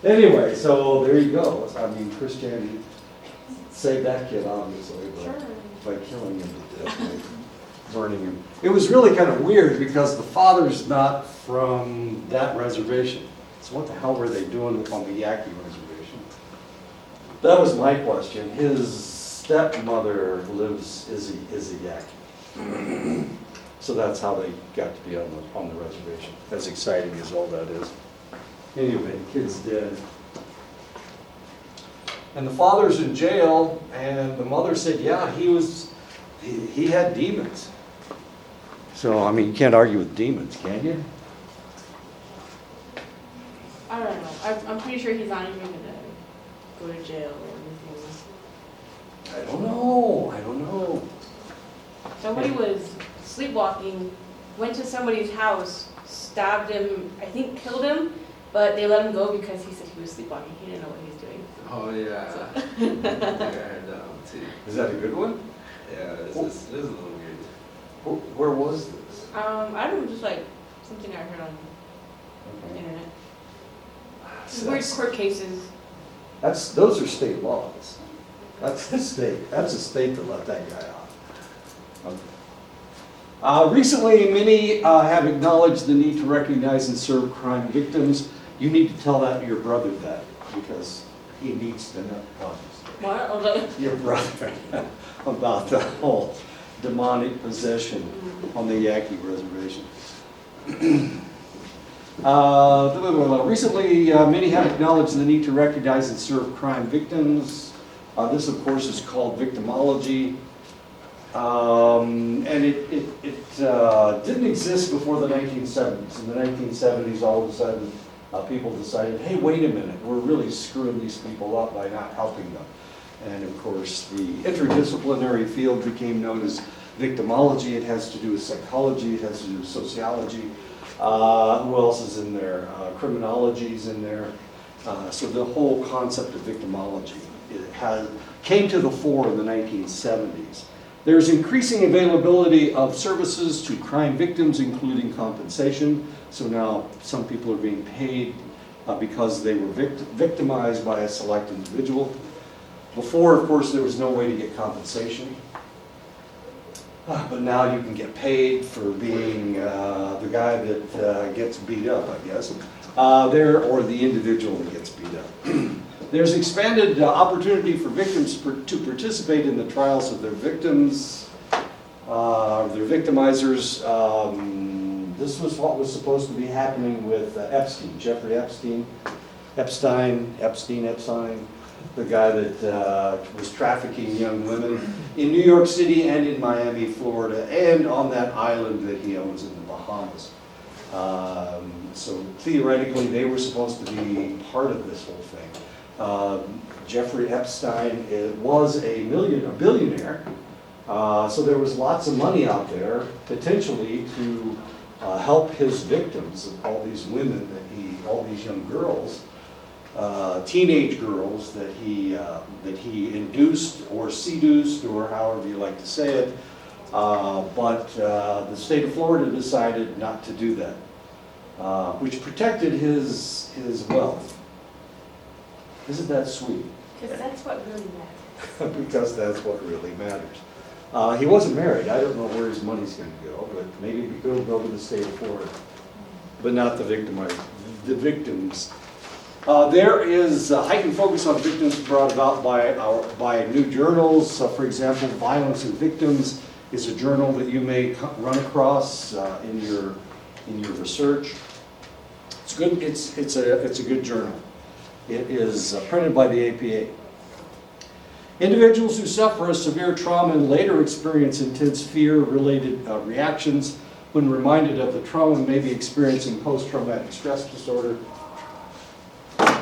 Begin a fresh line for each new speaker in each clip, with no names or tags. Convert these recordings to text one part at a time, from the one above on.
Anyway, so there you go. I mean, Christianity saved that kid, obviously, by killing him to death, by burning him. It was really kind of weird because the father's not from that reservation. So what the hell were they doing on the Yaqui reservation? That was my question. His stepmother is a Yaqui. So that's how they got to be on the reservation. As exciting as all that is. Anyway, the kid's dead. And the father's in jail, and the mother said, yeah, he had demons. So, I mean, you can't argue with demons, can you?
I don't know. I'm pretty sure he's not even gonna go to jail or anything.
I don't know.
Somebody was sleepwalking, went to somebody's house, stabbed him, I think killed him, but they let him go because he said he was sleepwalking. He didn't know what he was doing.
Oh yeah.
So.
I think I heard that one too.
Is that a good one?
Yeah, this is a little weird.
Where was this?
I don't know, just like something I heard on the internet. Weird court cases.
Those are state laws. That's the state. That's a state to let that guy off. Recently, many have acknowledged the need to recognize and serve crime victims. You need to tell your brother that because he needs to know.
What? Okay.
Your brother about the whole demonic possession on the Yaqui reservation. Recently, many have acknowledged the need to recognize and serve crime victims. This, of course, is called victimology. And it didn't exist before the 1970s. In the 1970s, all of a sudden, people decided, hey, wait a minute, we're really screwing these people up by not helping them. And of course, the interdisciplinary field became known as victimology. It has to do with psychology, it has to do with sociology. Who else is in there? Criminology is in there. So the whole concept of victimology came to the fore in the 1970s. There's increasing availability of services to crime victims, including compensation. So now some people are being paid because they were victimized by a select individual. Before, of course, there was no way to get compensation. But now you can get paid for being the guy that gets beat up, I guess, or the individual that gets beat up. There's expanded opportunity for victims to participate in the trials of their victims, their victimizers. This was what was supposed to be happening with Epstein, Jeffrey Epstein, the guy that was trafficking young women in New York City and in Miami, Florida, and on that island that he owns in the Bahamas. So theoretically, they were supposed to be part of this whole thing. Jeffrey Epstein was a billionaire, so there was lots of money out there potentially to help his victims, all these women all these young girls, teenage girls that he induced or seduced, or however you like to say it. But the state of Florida decided not to do that, which protected his wealth. Isn't that sweet?
Because that's what really matters.
Because that's what really matters. He wasn't married. I don't know where his money's going to go, but maybe he could go to the state of Florida. But not the victims. There is a heightened focus on victims brought about by new journals. For example, Violence and Victims is a journal that you may run across in your research. It's good. It's a good journal. It is printed by the APA. Individuals who suffer a severe trauma and later experience intense fear-related reactions when reminded of the trauma may be experiencing post-traumatic stress disorder. I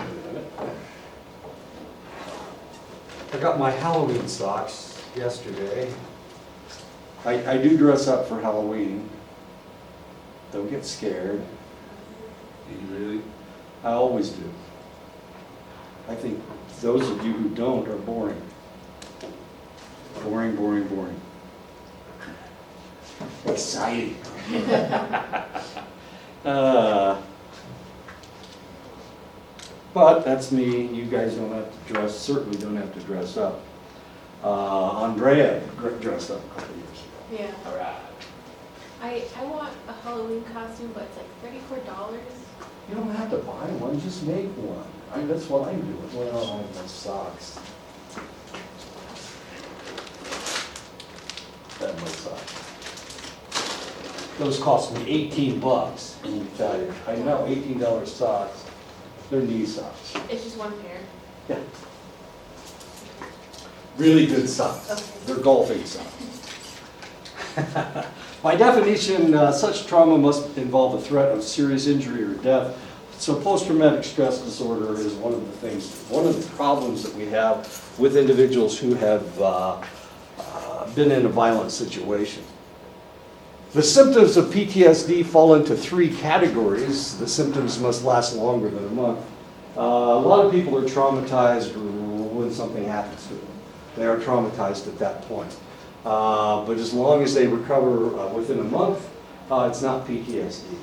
got my Halloween socks yesterday. I do dress up for Halloween. Don't get scared.
Do you really?
I always do. I think those of you who don't are boring. Boring, boring, boring. Exciting. But that's me, you guys don't have to dress, certainly don't have to dress up. Andrea dressed up a couple years ago.
Yeah.
All right.
I want a Halloween costume, but it's like $34.
You don't have to buy one, just make one. That's what I'm doing. Well, I have my socks. That my socks. Those cost me 18 bucks, let me tell you. I know, $18 socks. They're knee socks.
It's just one pair.
Yeah. Really good socks.
Okay.
They're golfing socks. By definition, such trauma must involve a threat of serious injury or death. So post-traumatic stress disorder is one of the things, one of the problems that we have with individuals who have been in a violent situation. The symptoms of PTSD fall into 3 categories. The symptoms must last longer than a month. A lot of people are traumatized when something happens to them. They are traumatized at that point. But as long as they recover within a month, it's not PTSD.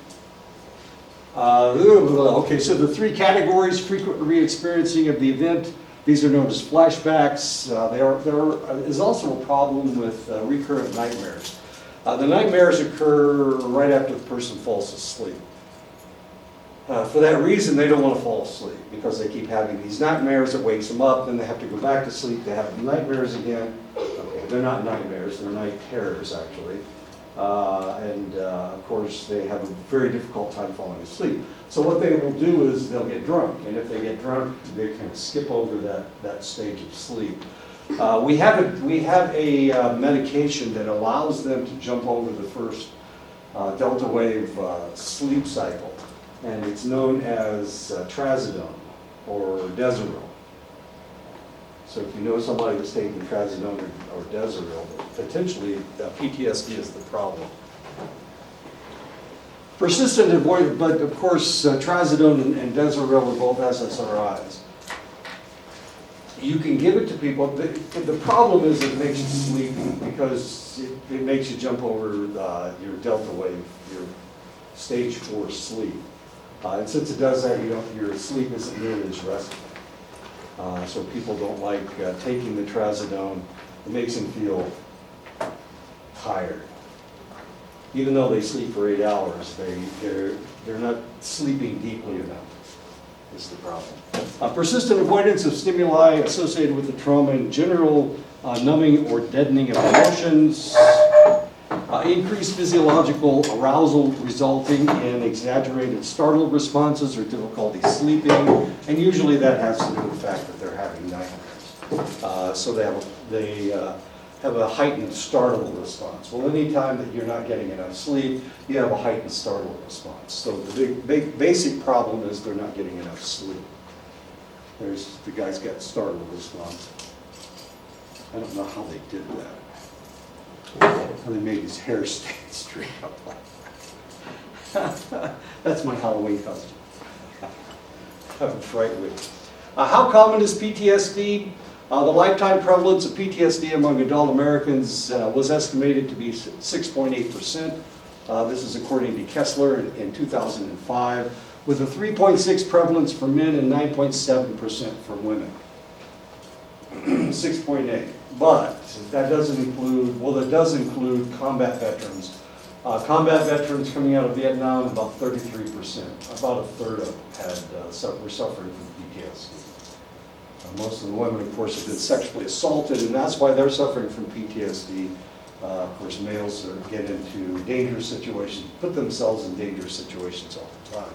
Okay, so the 3 categories: frequent re-experiencing of the event. These are known as flashbacks. There is also a problem with recurrent nightmares. The nightmares occur right after the person falls asleep. For that reason, they don't want to fall asleep because they keep having these nightmares that wakes them up, then they have to go back to sleep, they have nightmares again. Okay, they're not nightmares, they're night terrors actually. Of course, they have a very difficult time falling asleep. So what they will do is they'll get drunk, and if they get drunk, they kind of skip over that stage of sleep. We have a medication that allows them to jump over the first delta wave sleep cycle, and it's known as trazodone or Desiril. So if you know somebody that's taking trazodone or Desiril, potentially PTSD is the problem. Persistent avoidance, but of course trazodone and Desiril are both SSRIs. You can give it to people. The problem is it makes you sleepy because it makes you jump over your delta wave, your stage 4 sleep. And since it does that, your sleep isn't nearly as restful. So people don't like taking the trazodone. It makes them feel tired. Even though they sleep for 8 hours, they're not sleeping deeply enough. Is the problem. Persistent avoidance of stimuli associated with the trauma in general, numbing or deadening of emotions, increased physiological arousal resulting in exaggerated startle responses or difficulty sleeping, and usually that has to do with the fact that they're having nightmares. So they have a heightened startle response. Well, anytime that you're not getting enough sleep, you have a heightened startle response. So the basic problem is they're not getting enough sleep. The guy's got startle response. I don't know how they did that. How they made his hair stay straight up like that. That's my Halloween costume. I have a fright wig. How common is PTSD? The lifetime prevalence of PTSD among adult Americans was estimated to be 6.8%. This is according to Kessler in 2005, with a 3.6 prevalence for men and 9.7% for women. 6.8. But that doesn't include, well, it does include combat veterans. Combat veterans coming out of Vietnam, about 33%. About a third of them were suffering from PTSD. Most of the women, of course, have been sexually assaulted, and that's why they're suffering from PTSD. Of course, males get into dangerous situations, put themselves in dangerous situations all the time.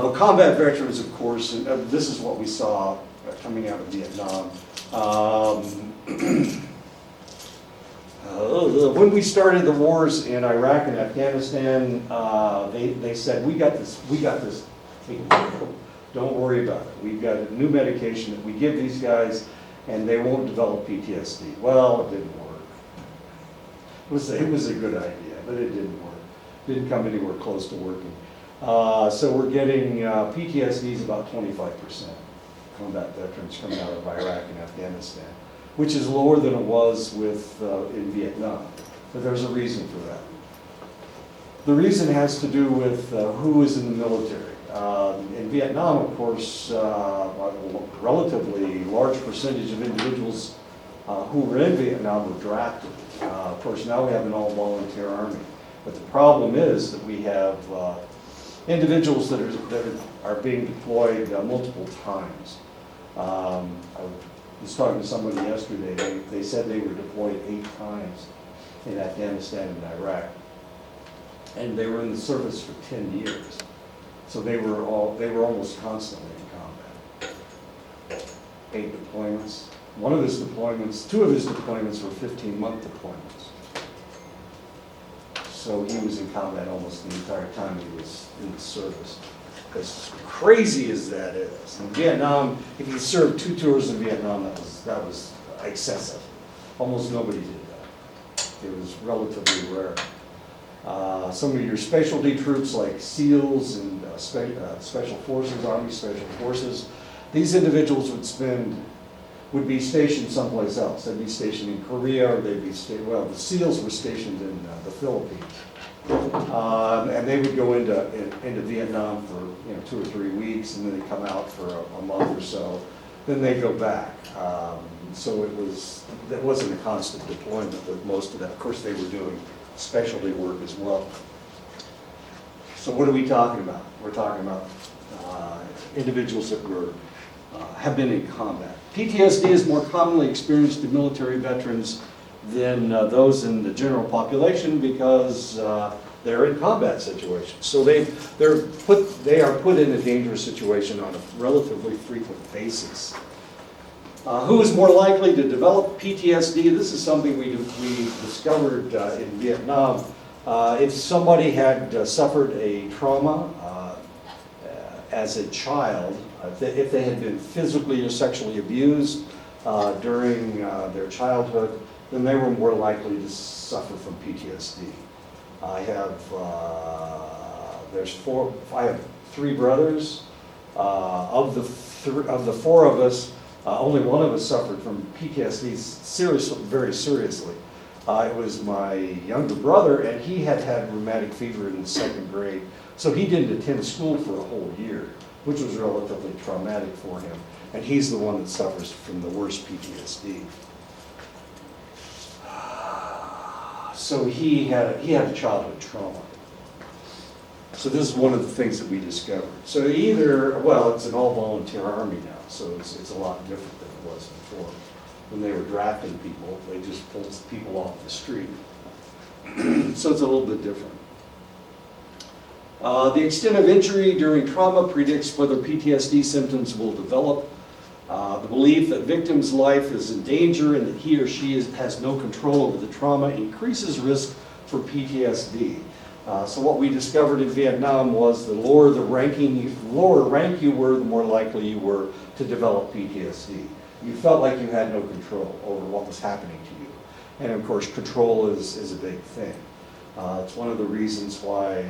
But combat veterans, of course, and this is what we saw coming out of Vietnam. When we started the wars in Iraq and Afghanistan, they said, we got this. Don't worry about it. We've got a new medication that we give these guys, and they won't develop PTSD. Well, it didn't work. It was a good idea, but it didn't work. Didn't come anywhere close to working. So we're getting PTSD is about 25%. Combat veterans coming out of Iraq and Afghanistan, which is lower than it was in Vietnam. But there's a reason for that. The reason has to do with who is in the military. In Vietnam, of course, a relatively large percentage of individuals who were in Vietnam were drafted. Of course, now we have an all-volunteer army. But the problem is that we have individuals that are being deployed multiple times. I was talking to somebody yesterday. They said they were deployed 8 times in Afghanistan and Iraq, and they were in the service for 10 years. So they were almost constantly in combat. 8 deployments. One of his deployments, 2 of his deployments were 15-month deployments. So he was in combat almost the entire time he was in the service. As crazy as that is, in Vietnam, if you served 2 tours in Vietnam, that was excessive. Almost nobody did that. It was relatively rare. Some of your specialty troops like SEALs and Special Forces, Army Special Forces, these individuals would be stationed someplace else. They'd be stationed in Korea, or they'd be well, the SEALs were stationed in the Philippines. And they would go into Vietnam for 2 or 3 weeks, and then they'd come out for a month or so. Then they'd go back. So that wasn't a constant deployment with most of that. Of course, they were doing specialty work as well. So what are we talking about? We're talking about individuals that have been in combat. PTSD is more commonly experienced in military veterans than those in the general population because they're in combat situations. So they are put in a dangerous situation on a relatively frequent basis. Who is more likely to develop PTSD? This is something we discovered in Vietnam. If somebody had suffered a trauma as a child, if they had been physically or sexually abused during their childhood, then they were more likely to suffer from PTSD. I have 3 brothers. Of the 4 of us, only one of us suffered from PTSD very seriously. It was my younger brother, and he had rheumatic fever in the 2nd grade, so he didn't attend school for a whole year, which was relatively traumatic for him. And he's the one that suffers from the worst PTSD. So he had a childhood trauma. So this is one of the things that we discovered. So it's an all-volunteer army now, so it's a lot different than it was before. When they were drafting people, they just pulled people off the street. So it's a little bit different. The extent of injury during trauma predicts whether PTSD symptoms will develop. The belief that victim's life is in danger and that he or she has no control over the trauma increases risk for PTSD. So what we discovered in Vietnam was the lower rank you were, the more likely you were to develop PTSD. You felt like you had no control over what was happening to you. And of course, control is a big thing. It's one of the reasons why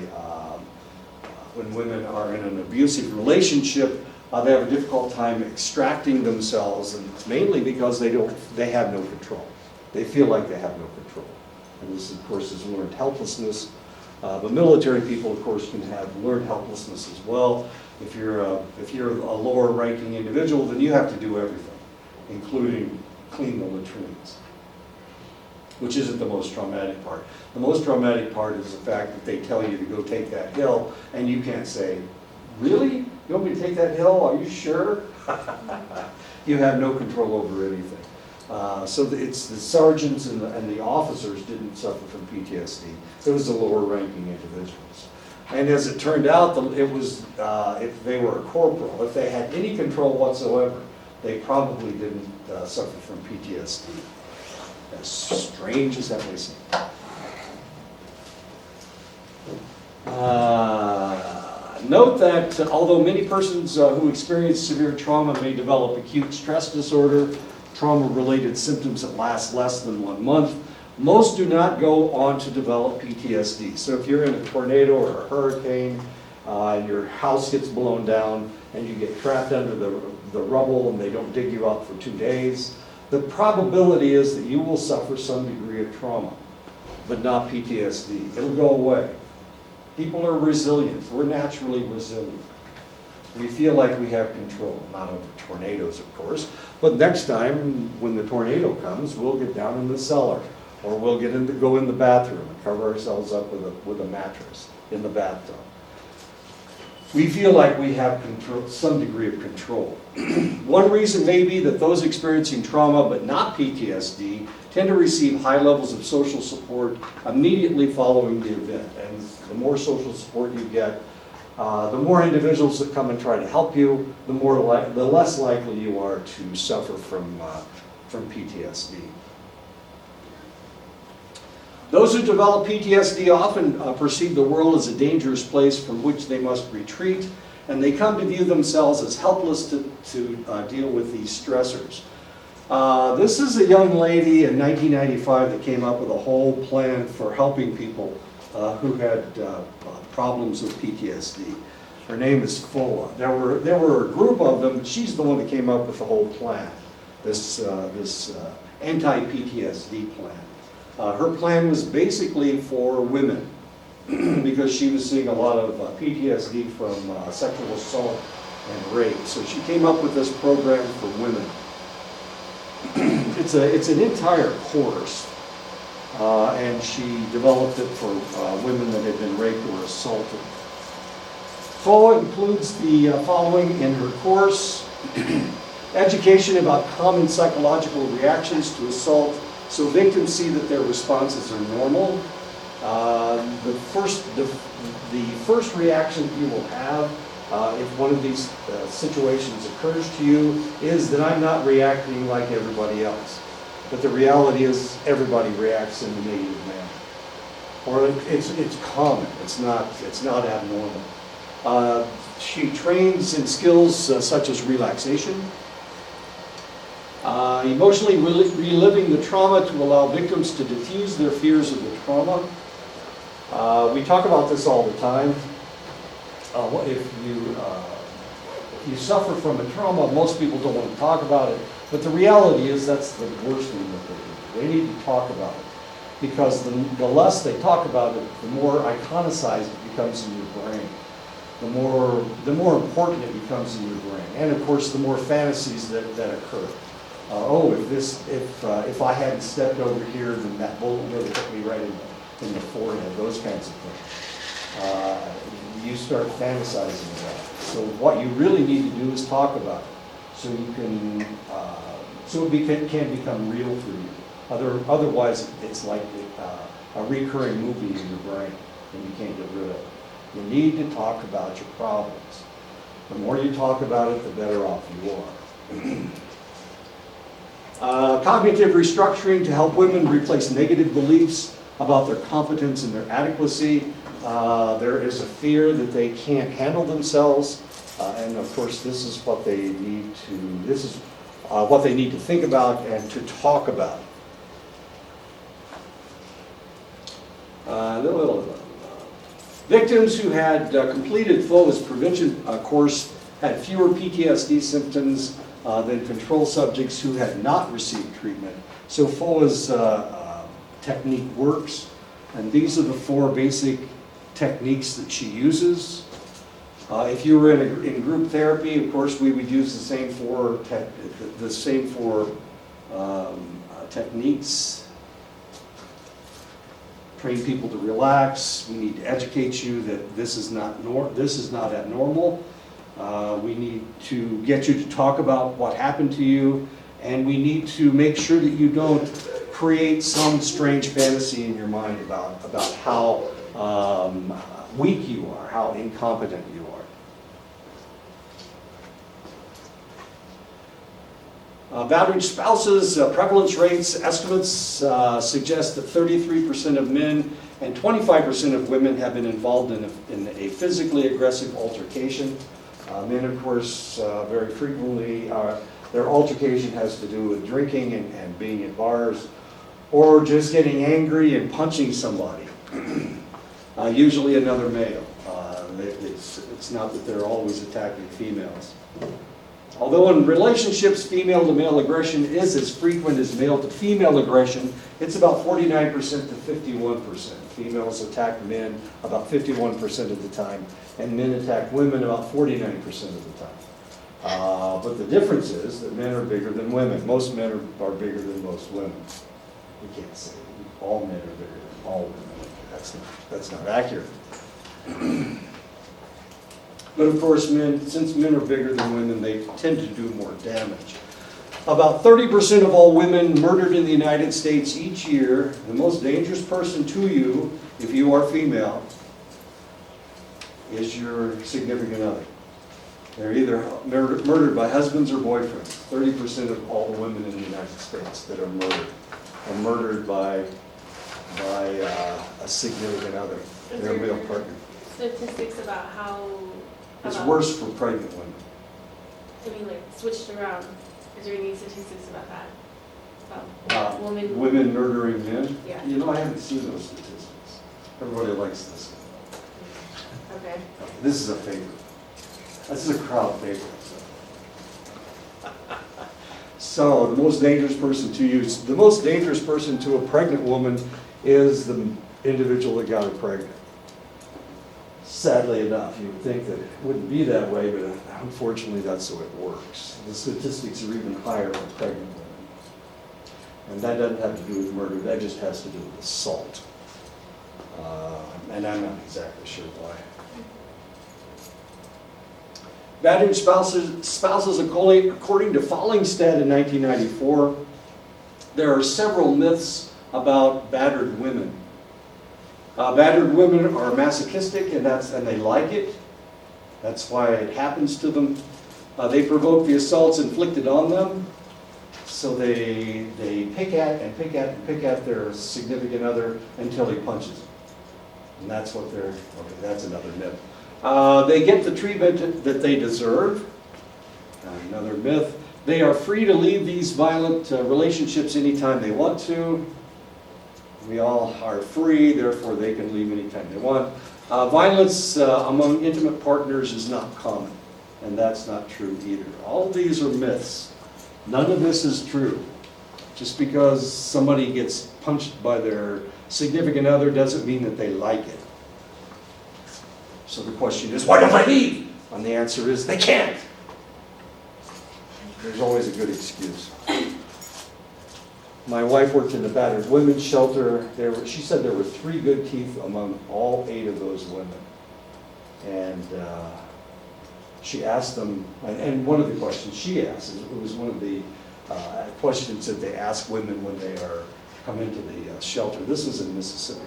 when women are in an abusive relationship, they have a difficult time extracting themselves, and it's mainly because they have no control. They feel like they have no control. And this, of course, is learned helplessness. But military people, of course, can have learned helplessness as well. If you're a lower-ranking individual, then you have to do everything, including clean the latrines, which isn't the most traumatic part. The most traumatic part is the fact that they tell you to go take that hill, and you can't say, "Really? You want me to take that hill? Are you sure?" You have no control over anything. So it's the sergeants and the officers didn't suffer from PTSD. It was the lower-ranking individuals. And as it turned out, it was if they were a corporal, if they had any control whatsoever, they probably didn't suffer from PTSD. As strange as that may seem. Note that although many persons who experience severe trauma may develop acute stress disorder, trauma-related symptoms that last less than 1 month, most do not go on to develop PTSD. So if you're in a tornado or a hurricane, and your house gets blown down, and you get trapped under the rubble and they don't dig you up for 2 days, the probability is that you will suffer some degree of trauma, but not PTSD. It'll go away. People are resilient. We're naturally resilient. We feel like we have control, not over tornadoes, of course, but next time when the tornado comes, we'll get down in the cellar, or we'll go in the bathroom and cover ourselves up with a mattress in the bathtub. We feel like we have control, some degree of control. One reason may be that those experiencing trauma but not PTSD tend to receive high levels of social support immediately following the event. And the more social support you get, the more individuals that come and try to help you, the less likely you are to suffer from PTSD. Those who develop PTSD often perceive the world as a dangerous place from which they must retreat, and they come to view themselves as helpless to deal with these stressors. This is a young lady in 1995 that came up with a whole plan for helping people who had problems with PTSD. Her name is Foa. There were a group of them, but she's the one that came up with the whole plan, this anti-PTSD plan. Her plan was basically for women because she was seeing a lot of PTSD from sexual assault and rape. So she came up with this program for women. It's an entire course, and she developed it for women that had been raped or assaulted. FOA includes the following in her course: education about common psychological reactions to assault, so victims see that their responses are normal. The first reaction you will have if one of these situations occurs to you is that I'm not reacting like everybody else. But the reality is everybody reacts in a negative manner. Or it's common, it's not abnormal. She trains in skills such as relaxation, emotionally reliving the trauma to allow victims to diffuse their fears of the trauma. We talk about this all the time. If you suffer from a trauma, most people don't want to talk about it, but the reality is that's the worst thing that they do. They need to talk about it, because the less they talk about it, the more iconicized it becomes in your brain. The more important it becomes in your brain, and of course the more fantasies that occur. If I hadn't stepped over here, then that bullet would have hit me right in the forehead. Those kinds of things. You start fantasizing about it. So what you really need to do is talk about it, so you can, it can become real for you. Otherwise, it's like a recurring movie in your brain, and you can't get rid of it. You need to talk about your problems. The more you talk about it, the better off you are. Cognitive restructuring to help women replace negative beliefs about their competence and their adequacy. There is a fear that they can't handle themselves, and of course this is what they need to think about and to talk about. Victims who had completed FOA's prevention course had fewer PTSD symptoms than control subjects who had not received treatment. So FOA's technique works, and these are the 4 basic techniques that she uses. If you were in group therapy, of course, we would use the same 4 techniques. Train people to relax. We need to educate you that this is not abnormal. We need to get you to talk about what happened to you, and we need to make sure that you don't create some strange fantasy in your mind about how weak you are, how incompetent you are. Battered spouses, prevalence rates estimates suggest that 33% of men and 25% of women have been involved in a physically aggressive altercation. Men, of course, very frequently, their altercation has to do with drinking and being at bars, or just getting angry and punching somebody, usually another male. It's not that they're always attacking females. Although in relationships, female-to-male aggression is as frequent as male-to-female aggression, it's about 49% to 51%. Females attack men about 51% of the time, and men attack women about 49% of the time. But the difference is that men are bigger than women. Most men are bigger than most women. We can't say all men are bigger than all women. That's not accurate. But of course, since men are bigger than women, they tend to do more damage. About 30% of all women murdered in the United States each year. The most dangerous person to you, if you are female, is your significant other. They're either murdered by husbands or boyfriends. 30% of all the women in the United States that are murdered by a significant other, their male partner.
Statistics about how.
It's worse for pregnant women.
I mean, like switched around. Is there any statistics about that? About
Women murdering men?
Yeah.
You know, I haven't seen those statistics. Everybody likes this.
Okay.
This is a favorite. This is a crowd favorite. So the most dangerous person to you, the most dangerous person to a pregnant woman is the individual that got her pregnant. Sadly enough, you would think that it wouldn't be that way, but unfortunately that's the way it works. The statistics are even higher for pregnant women. And that doesn't have to do with murder, that just has to do with assault. And I'm not exactly sure why. Battered spouses, according to Fallingstad in 1994, there are several myths about battered women. Battered women are masochistic, and they like it. That's why it happens to them. They provoke the assaults inflicted on them, so they pick at their significant other until he punches them. And that's what they're, okay, that's another myth. They get the treatment that they deserve. Another myth. They are free to leave these violent relationships anytime they want to. We all are free, therefore they can leave anytime they want. Violence among intimate partners is not common, and that's not true either. All of these are myths. None of this is true. Just because somebody gets punched by their significant other doesn't mean that they like it. So the question is, why don't they leave? And the answer is, they can't. There's always a good excuse. My wife worked in the battered women's shelter. She said there were 3 good teeth among all 8 of those women. And she asked them, and one of the questions she asked, it was one of the questions that they ask women when they come into the shelter. This was in Mississippi.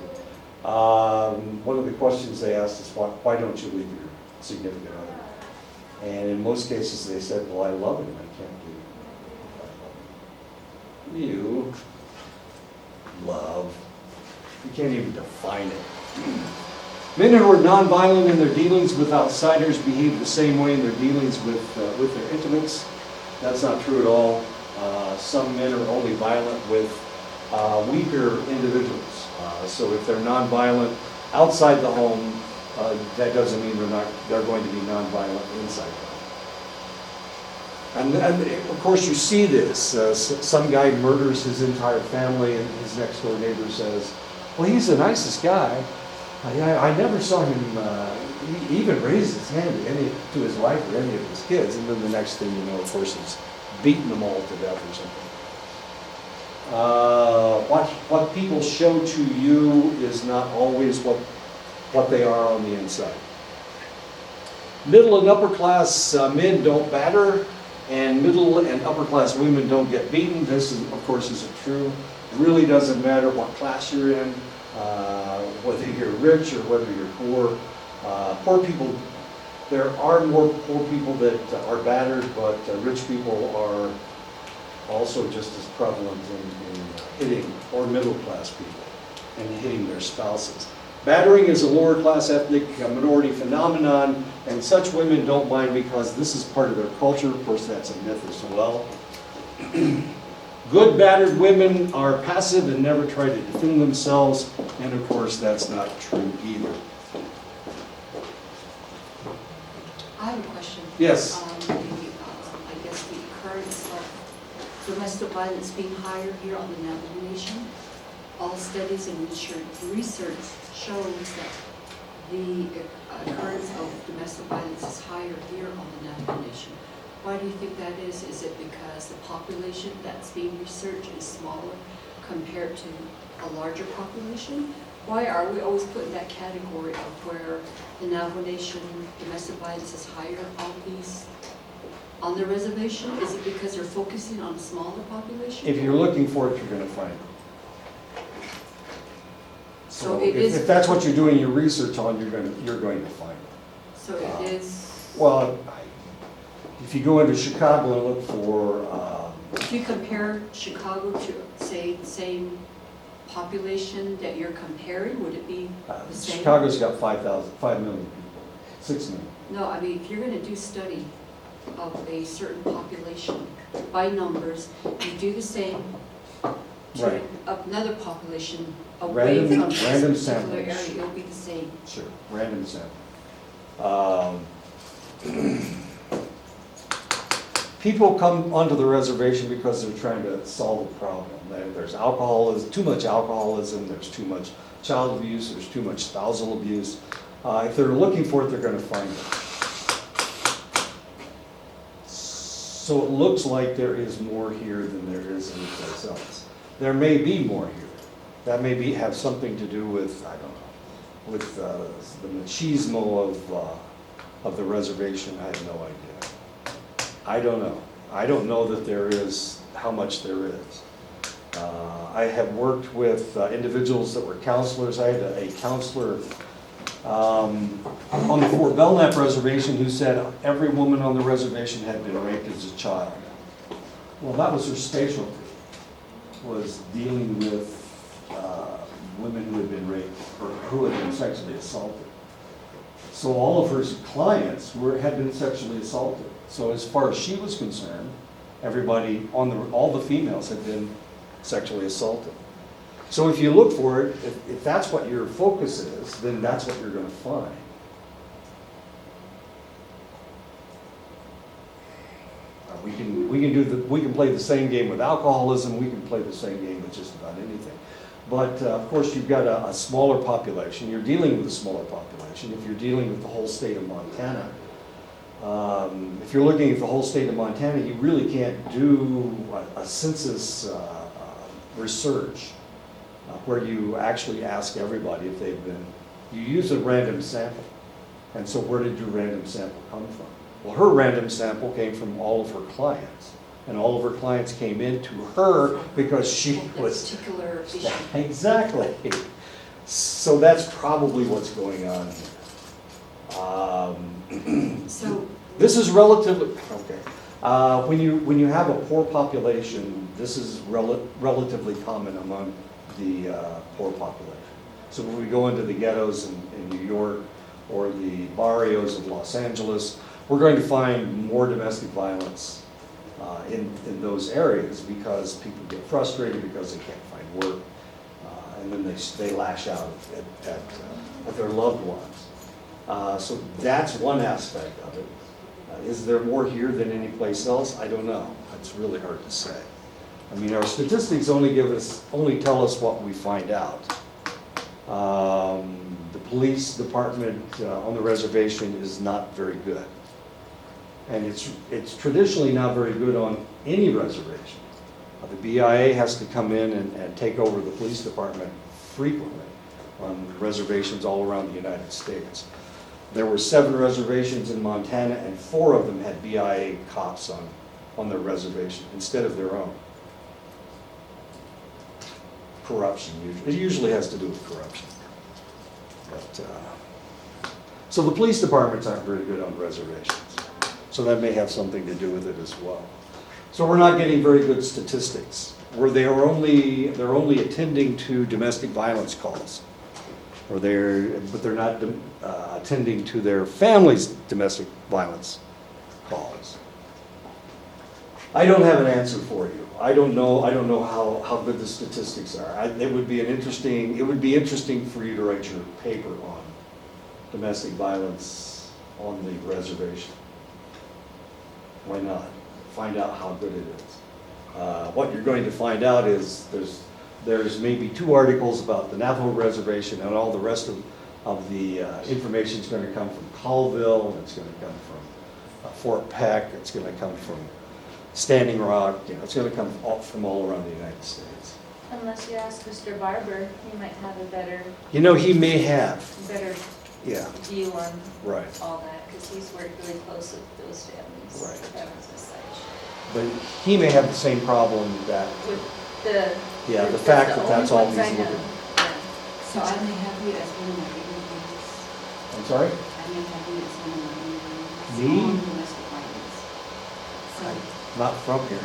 One of the questions they asked is, why don't you leave your significant other? And in most cases they said, well, I love him, I can't leave him. You love, you can't even define it. Men who are nonviolent in their dealings with outsiders behave the same way in their dealings with their intimates. That's not true at all. Some men are only violent with weaker individuals. So if they're nonviolent outside the home, that doesn't mean they're going to be nonviolent inside the home. And of course you see this. Some guy murders his entire family and his next door neighbor says, well, he's the nicest guy. I never saw him he even raise his hand to his wife or any of his kids. And then the next thing you know, of course, he's beating them all to death or something. What people show to you is not always what they are on the inside. Middle and upper class men don't batter, and middle and upper class women don't get beaten. This, of course, isn't true. It really doesn't matter what class you're in, whether you're rich or whether you're poor. Poor people, there are more poor people that are battered, but rich people are also just as prevalent in hitting, or middle class people, and hitting their spouses. Battering is a lower class ethnic minority phenomenon, and such women don't mind because this is part of their culture. Of course, that's a myth as well. Good battered women are passive and never try to defend themselves, and of course, that's not true either.
I have a question.
Yes.
Maybe, I domestic violence being higher here on the Navajo Nation. All studies and research shows that the occurrence of domestic violence is higher here on the Navajo Nation. Why do you think that is? Is it because the population that's being researched is smaller compared to a larger population? Why are we always put in that category of where the Navajo Nation domestic violence is higher on the reservation? Is it because they're focusing on a smaller population?
If you're looking for it, you're gonna find it.
So
if,
it is-
if that's what you're doing your research on, you're going to find it.
So it is,
Well, if you go into Chicago and look for,
if you compare Chicago to, say, the same population that you're comparing, would it be the same?
Chicago's got 5 million people, 6 million.
No, I mean, if you're gonna do study of a certain population by numbers, you do the same to
Right.
another population away
Random-
from this
random
particular
samples.
area, it'll be the same.
Sure, random sample. People come onto the reservation because they're trying to solve a problem. There's alcoholism, too much alcoholism, there's too much child abuse, there's too much spousal abuse. If they're looking for it, they're gonna find it. So it looks like there is more here than there is anyplace else. There may be more here. That may have something to do with, I don't know, with the machismo of the reservation. I have no idea. I don't know. I don't know that there is, how much there is. I have worked with individuals that were counselors. I had a counselor on the Fort Belknap reservation who said every woman on the reservation had been raped as a child. Well, that was her specialty, was dealing with women who had been raped or who had been sexually assaulted. So all of her clients had been sexually assaulted. So as far as she was concerned, everybody all the females had been sexually assaulted. So if you look for it, if that's what your focus is, then that's what you're going to find. We can play the same game with alcoholism. We can play the same game with just about anything. But of course, you've got a smaller population. You're dealing with a smaller population. If you're dealing with the whole state of Montana, if you're looking at the whole state of Montana, you really can't do a census research where you actually ask everybody if they've been. You use a random sample. And so where did your random sample come from? Well, her random sample came from all of her clients. And all of her clients came into her because she
That
was...
particular issue.
Exactly. So that's probably what's going on here.
So,
This is relatively, okay. When you have a poor population, this is relatively common among the poor population. So when we go into the ghettos in New York or the barrios of Los Angeles, we're going to find more domestic violence in those areas because people get frustrated because they can't find work, and then they lash out at their loved ones. So that's one aspect of it. Is there more here than any place else? I don't know. It's really hard to say. I mean, our statistics only tell us what we find out. The police department on the reservation is not very good. And it's traditionally not very good on any reservation. The BIA has to come in and take over the police department frequently on reservations all around the United States. There were 7 reservations in Montana, and 4 of them had BIA cops on their reservation instead of their own. Corruption, it usually has to do with corruption. But, so the police departments aren't very good on reservations. So that may have something to do with it as well. So we're not getting very good statistics. They're only attending to domestic violence calls, but they're not attending to their family's domestic violence calls. I don't have an answer for you. I don't know how good the statistics are. It would be interesting for you to write your paper on domestic violence on the reservation. Why not? Find out how good it is. what you're going to find out is there's maybe 2 articles about the Navajo Reservation, and all the rest of the information is going to come from Colville, it's going to come from Fort Peck, it's going to come from Standing Rock, it's going to come from all around the United States.
Unless you ask Mr. Barber, he might have a better,
He may have,
better
yeah,
view on
right.
all that, because he's worked really close with those families.
Right.
Families as such.
But he may have the same problem that,
With the.
yeah, the
that's
fact
the
that that's
only
all
ones I
he's
know.
looking.
Yeah.
So I may have you as one of my interviews.
I'm sorry?
I may have you as one of my interviews.
Me?
On domestic violence. So,
Not from here.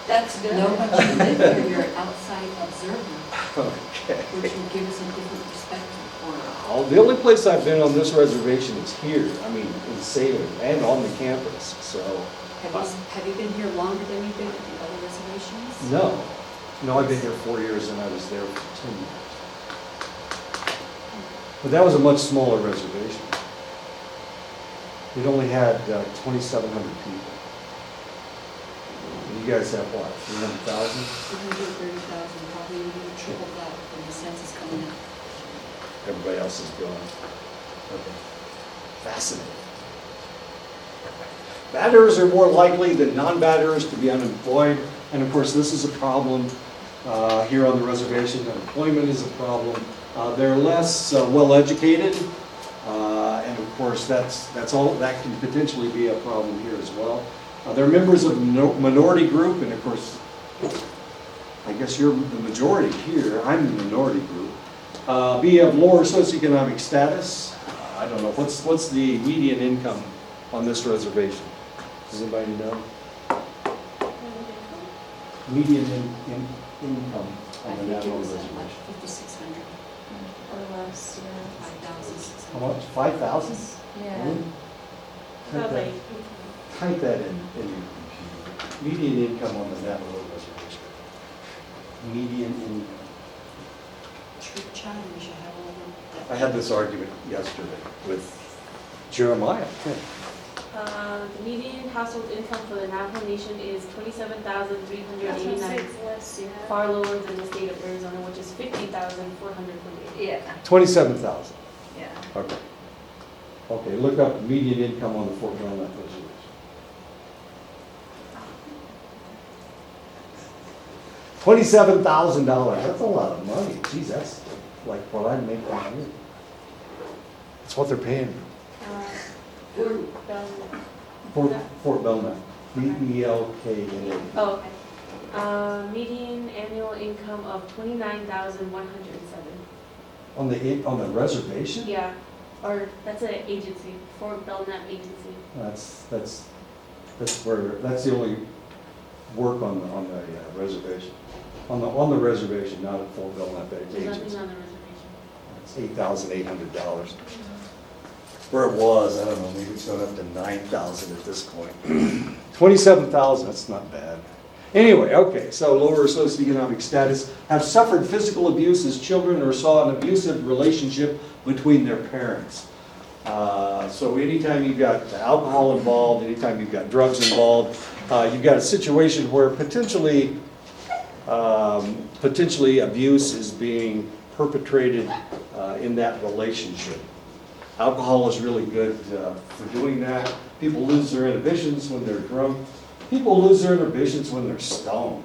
That's good.
no, but you live here, you're an outside observer,
Okay.
which will give us a different perspective for
Oh, the only place I've been on this reservation is here, in Salem, and on the campus, so.
Have you been here longer than you've been at the other reservations?
No, I've been here 4 years and I was there for 10 years. But that was a much smaller reservation. It only had 2,700 people. And you guys have what, 300,000?
230,000, probably even triple that when the census coming in.
Everybody else is gone. Okay. Fascinating. Batterers are more likely than non-batterers to be unemployed. And of course, this is a problem here on the reservation. Unemployment is a problem. They're less well-educated. And of course, that's all, that can potentially be a problem here as well. They're members of a minority group, and of course, I guess you're the majority here. I'm the minority group. Be of lower socioeconomic status. I don't know, what's the median income on this reservation? Does anybody know? Median income
I
on the
think it
Navajo
was
reservation.
like 5,600,
Or less, yeah.
5,600.
How much? 5,000?
Yeah.
Really?
About like,
Type that in your computer. Median income on the Navajo reservation. Median income.
True child, we should have all of that.
I had this argument yesterday with Jeremiah.
the median household income for the Navajo Nation is
That's what I'm
27,389,
saying, it's less, yeah.
far lower than the state of Arizona, which is 50,428.
Yeah,
27,000.
yeah.
Okay. Okay, look up median income on the Fort Belknap reservation. $27,000, that's a lot of money. Geez, that's like what I'd make a year. That's what they're paying Fort Belknap. B-E-L-K-N-A.
Oh, okay. Median annual income of 29,107.
On the reservation?
Yeah, or that's an agency, Fort Belknap Agency.
That's the only work on the reservation. On the reservation, not at Fort Belknap
There's
Agency.
nothing on the reservation.
It's $8,800. Where it was, I don't know, maybe it's gone up to $9,000 at this point. $27,000, that's not bad. Anyway, okay, so lower socioeconomic status, have suffered physical abuse as children or saw an abusive relationship between their parents. So anytime you've got alcohol involved, anytime you've got drugs involved, you've got a situation where potentially abuse is being perpetrated in that relationship. Alcohol is really good for doing that. People lose their inhibitions when they're drunk. People lose their inhibitions when they're stoned.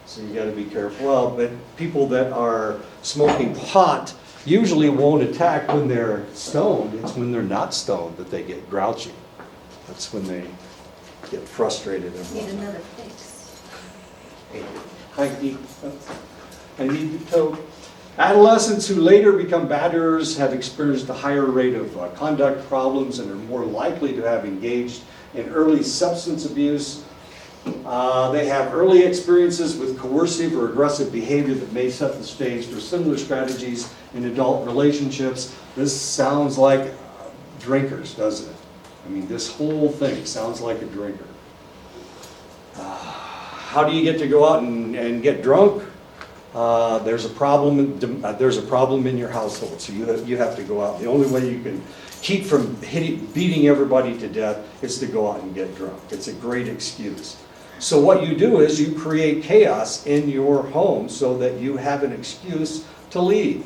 So you gotta be careful. Well, but people that are smoking pot usually won't attack when they're stoned. It's when they're not stoned that they get grouchy. That's when they get frustrated and
Need
whatnot.
another fix.
I need to tow. Adolescents who later become batterers have experienced a higher rate of conduct problems and are more likely to have engaged in early substance abuse. They have early experiences with coercive or aggressive behavior that may set the stage for similar strategies in adult relationships. This sounds like drinkers, doesn't it? I mean, this whole thing sounds like a drinker. How do you get to go out and get drunk? There's a problem in your household, so you have to go out. The only way you can keep from beating everybody to death is to go out and get drunk. It's a great excuse. So what you do is you create chaos in your home so that you have an excuse to leave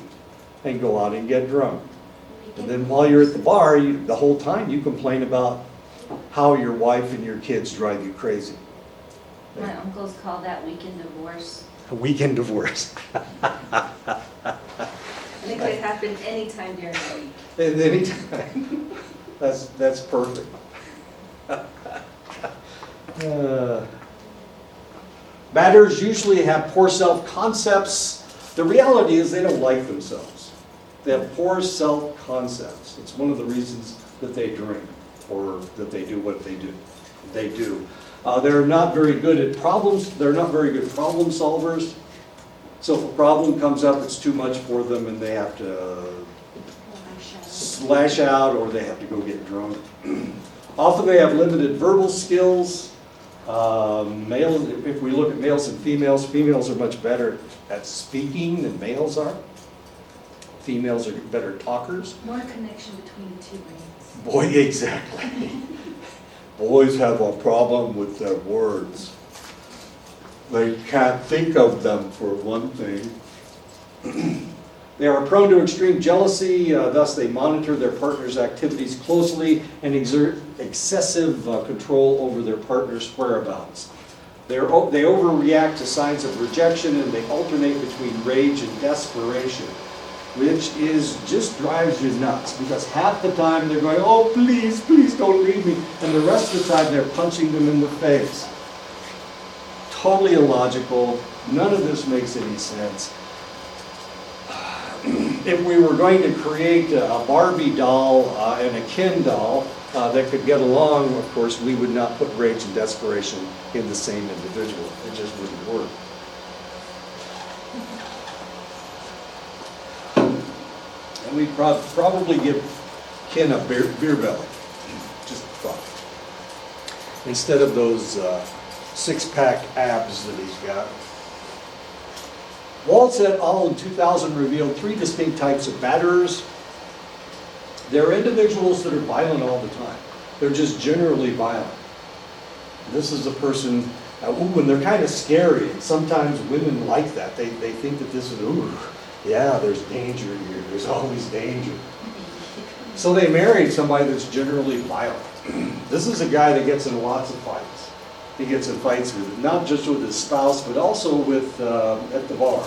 and go out and get drunk. And then while you're at the bar, the whole time you complain about how your wife and your kids drive you crazy.
My uncles call that weekend divorce.
A weekend divorce.
I think it happens anytime during the week.
At any time. That's perfect. Batters usually have poor self-concepts. The reality is they don't like themselves. They have poor self-concepts. It's one of the reasons that they drink or that they do what they do. They're not very good at problems. They're not very good problem solvers. So if a problem comes up, it's too much for them and they have to lash out or they have to go get drunk. Often they have limited verbal skills. If we look at males and females, females are much better at speaking than males are. Females are better talkers.
More connection between the two brains.
Boy, exactly. Boys have a problem with their words. They can't think of them, for one thing. They are prone to extreme jealousy, thus they monitor their partner's activities closely and exert excessive control over their partner's whereabouts. They overreact to signs of rejection and they alternate between rage and desperation, which just drives you nuts because half the time they're going, oh please, please don't leave me, and the rest of the time they're punching them in the face. Totally illogical. None of this makes any sense. If we were going to create a Barbie doll and a Ken doll that could get along, of course, we would not put rage and desperation in the same individual. It just wouldn't work. And we'd probably give Ken a beer belly. Just thought. Instead of those six-pack abs that he's got. Waltz et al. In 2000 revealed 3 distinct types of batterers. They're individuals that are violent all the time. They're just generally violent. This is a person, and they're kind of scary, and sometimes women like that. They think that this is, yeah, there's danger here. There's always danger. So they married somebody that's generally violent. This is a guy that gets in lots of fights. He gets in fights not just with his spouse, but also with at the bar,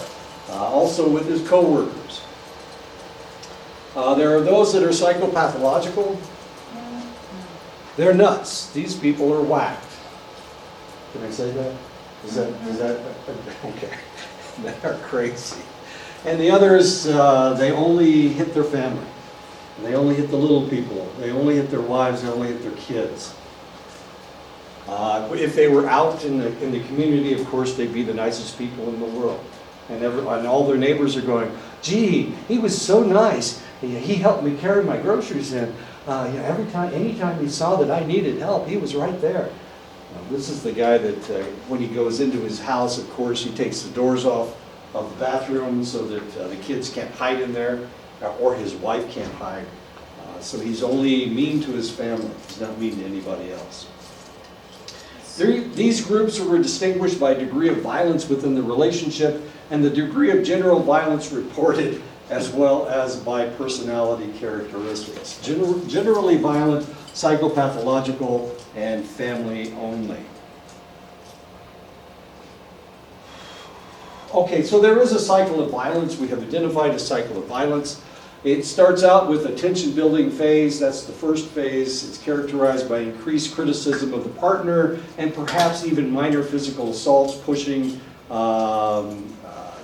also with his coworkers. There are those that are psychopathological. They're nuts. These people are whacked. Can I say that? Is that okay? They're crazy. And the others, they only hit their family. They only hit the little people. They only hit their wives. They only hit their kids. If they were out in the community, of course, they'd be the nicest people in the world. And all their neighbors are going, gee, he was so nice. He helped me carry my groceries in. Anytime he saw that I needed help, he was right there. This is the guy that when he goes into his house, of course, he takes the doors off of the bathroom so that the kids can't hide in there, or his wife can't hide. So he's only mean to his family. He's not mean to anybody else. These groups were distinguished by degree of violence within the relationship and the degree of general violence reported, as well as by personality characteristics. Generally violent, psychopathological, and family only. Okay, so there is a cycle of violence. We have identified a cycle of violence. It starts out with a tension-building phase. That's the first phase. It's characterized by increased criticism of the partner and perhaps even minor physical assaults, pushing,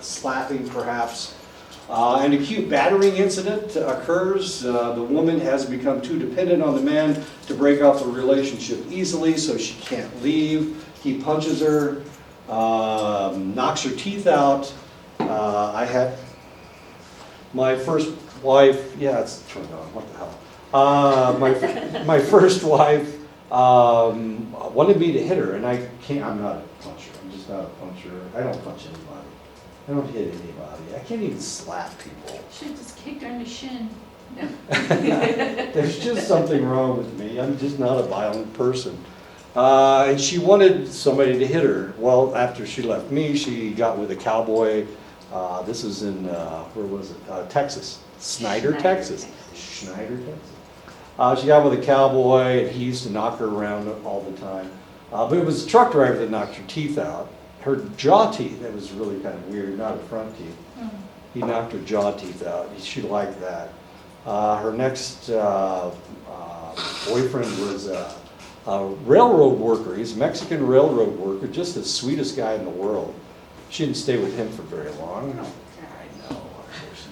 slapping perhaps. An acute battering incident occurs. The woman has become too dependent on the man to break off the relationship easily, so she can't leave. He punches her, knocks her teeth out. I had my first wife, yeah, it's turned on, what the hell. My first wife wanted me to hit her, and I can't, I'm not a puncher. I'm just not a puncher. I don't punch anybody. I don't hit anybody. I can't even slap people.
Should've just kicked her in the shin.
There's just something wrong with me. I'm just not a violent person. And she wanted somebody to hit her. Well, after she left me, she got with a cowboy. This is in, where was it? Texas. Snyder, Texas. Schneider, Texas. She got with a cowboy, and he used to knock her around all the time. But it was a truck driver that knocked her teeth out. Her jaw teeth, that was really kind of weird, not her front teeth. He knocked her jaw teeth out. She liked that. Her next boyfriend was a railroad worker. He's a Mexican railroad worker, just the sweetest guy in the world. She didn't stay with him for very long. I know, of course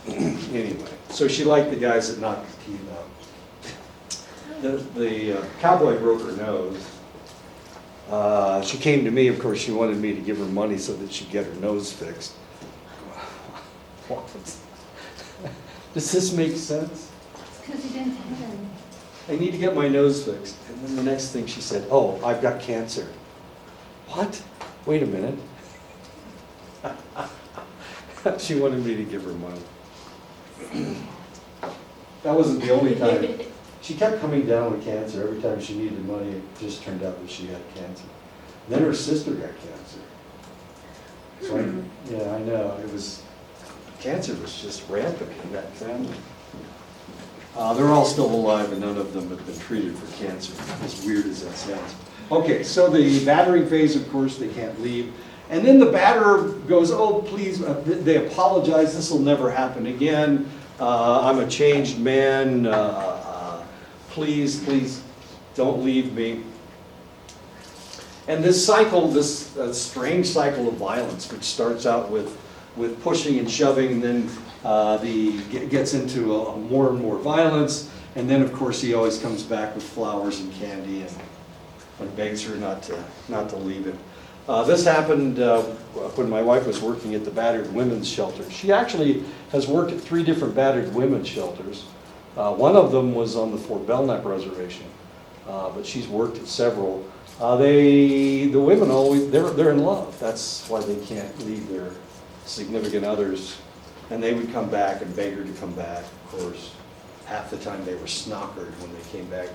not. Anyway, so she liked the guys that knocked her teeth out. The cowboy broke her nose. She came to me, of course, she wanted me to give her money so that she'd get her nose fixed. What? Does this make sense?
Because you didn't have any.
I need to get my nose fixed. And then the next thing she said, oh, I've got cancer. What? Wait a minute. She wanted me to give her money. That wasn't the only time. She kept coming down with cancer. Every time she needed money, it just turned out that she had cancer. Then her sister got cancer. So yeah, I know. Cancer was just rampant in that family. They're all still alive and none of them have been treated for cancer, as weird as that sounds. Okay, so the battering phase, of course, they can't leave. And then the batterer goes, oh, please, they apologize, this will never happen again. I'm a changed man. Please don't leave me. And this cycle, this strange cycle of violence, which starts out with pushing and shoving, and then gets into more and more violence, and then of course he always comes back with flowers and candy and begs her not to leave him. This happened when my wife was working at the battered women's shelter. She actually has worked at 3 different battered women's shelters. One of them was on the Fort Belknap reservation, but she's worked at several. The women always, they're in love. That's why they can't leave their significant others. And they would come back and beg her to come back. Of course, half the time they were snockered when they came back.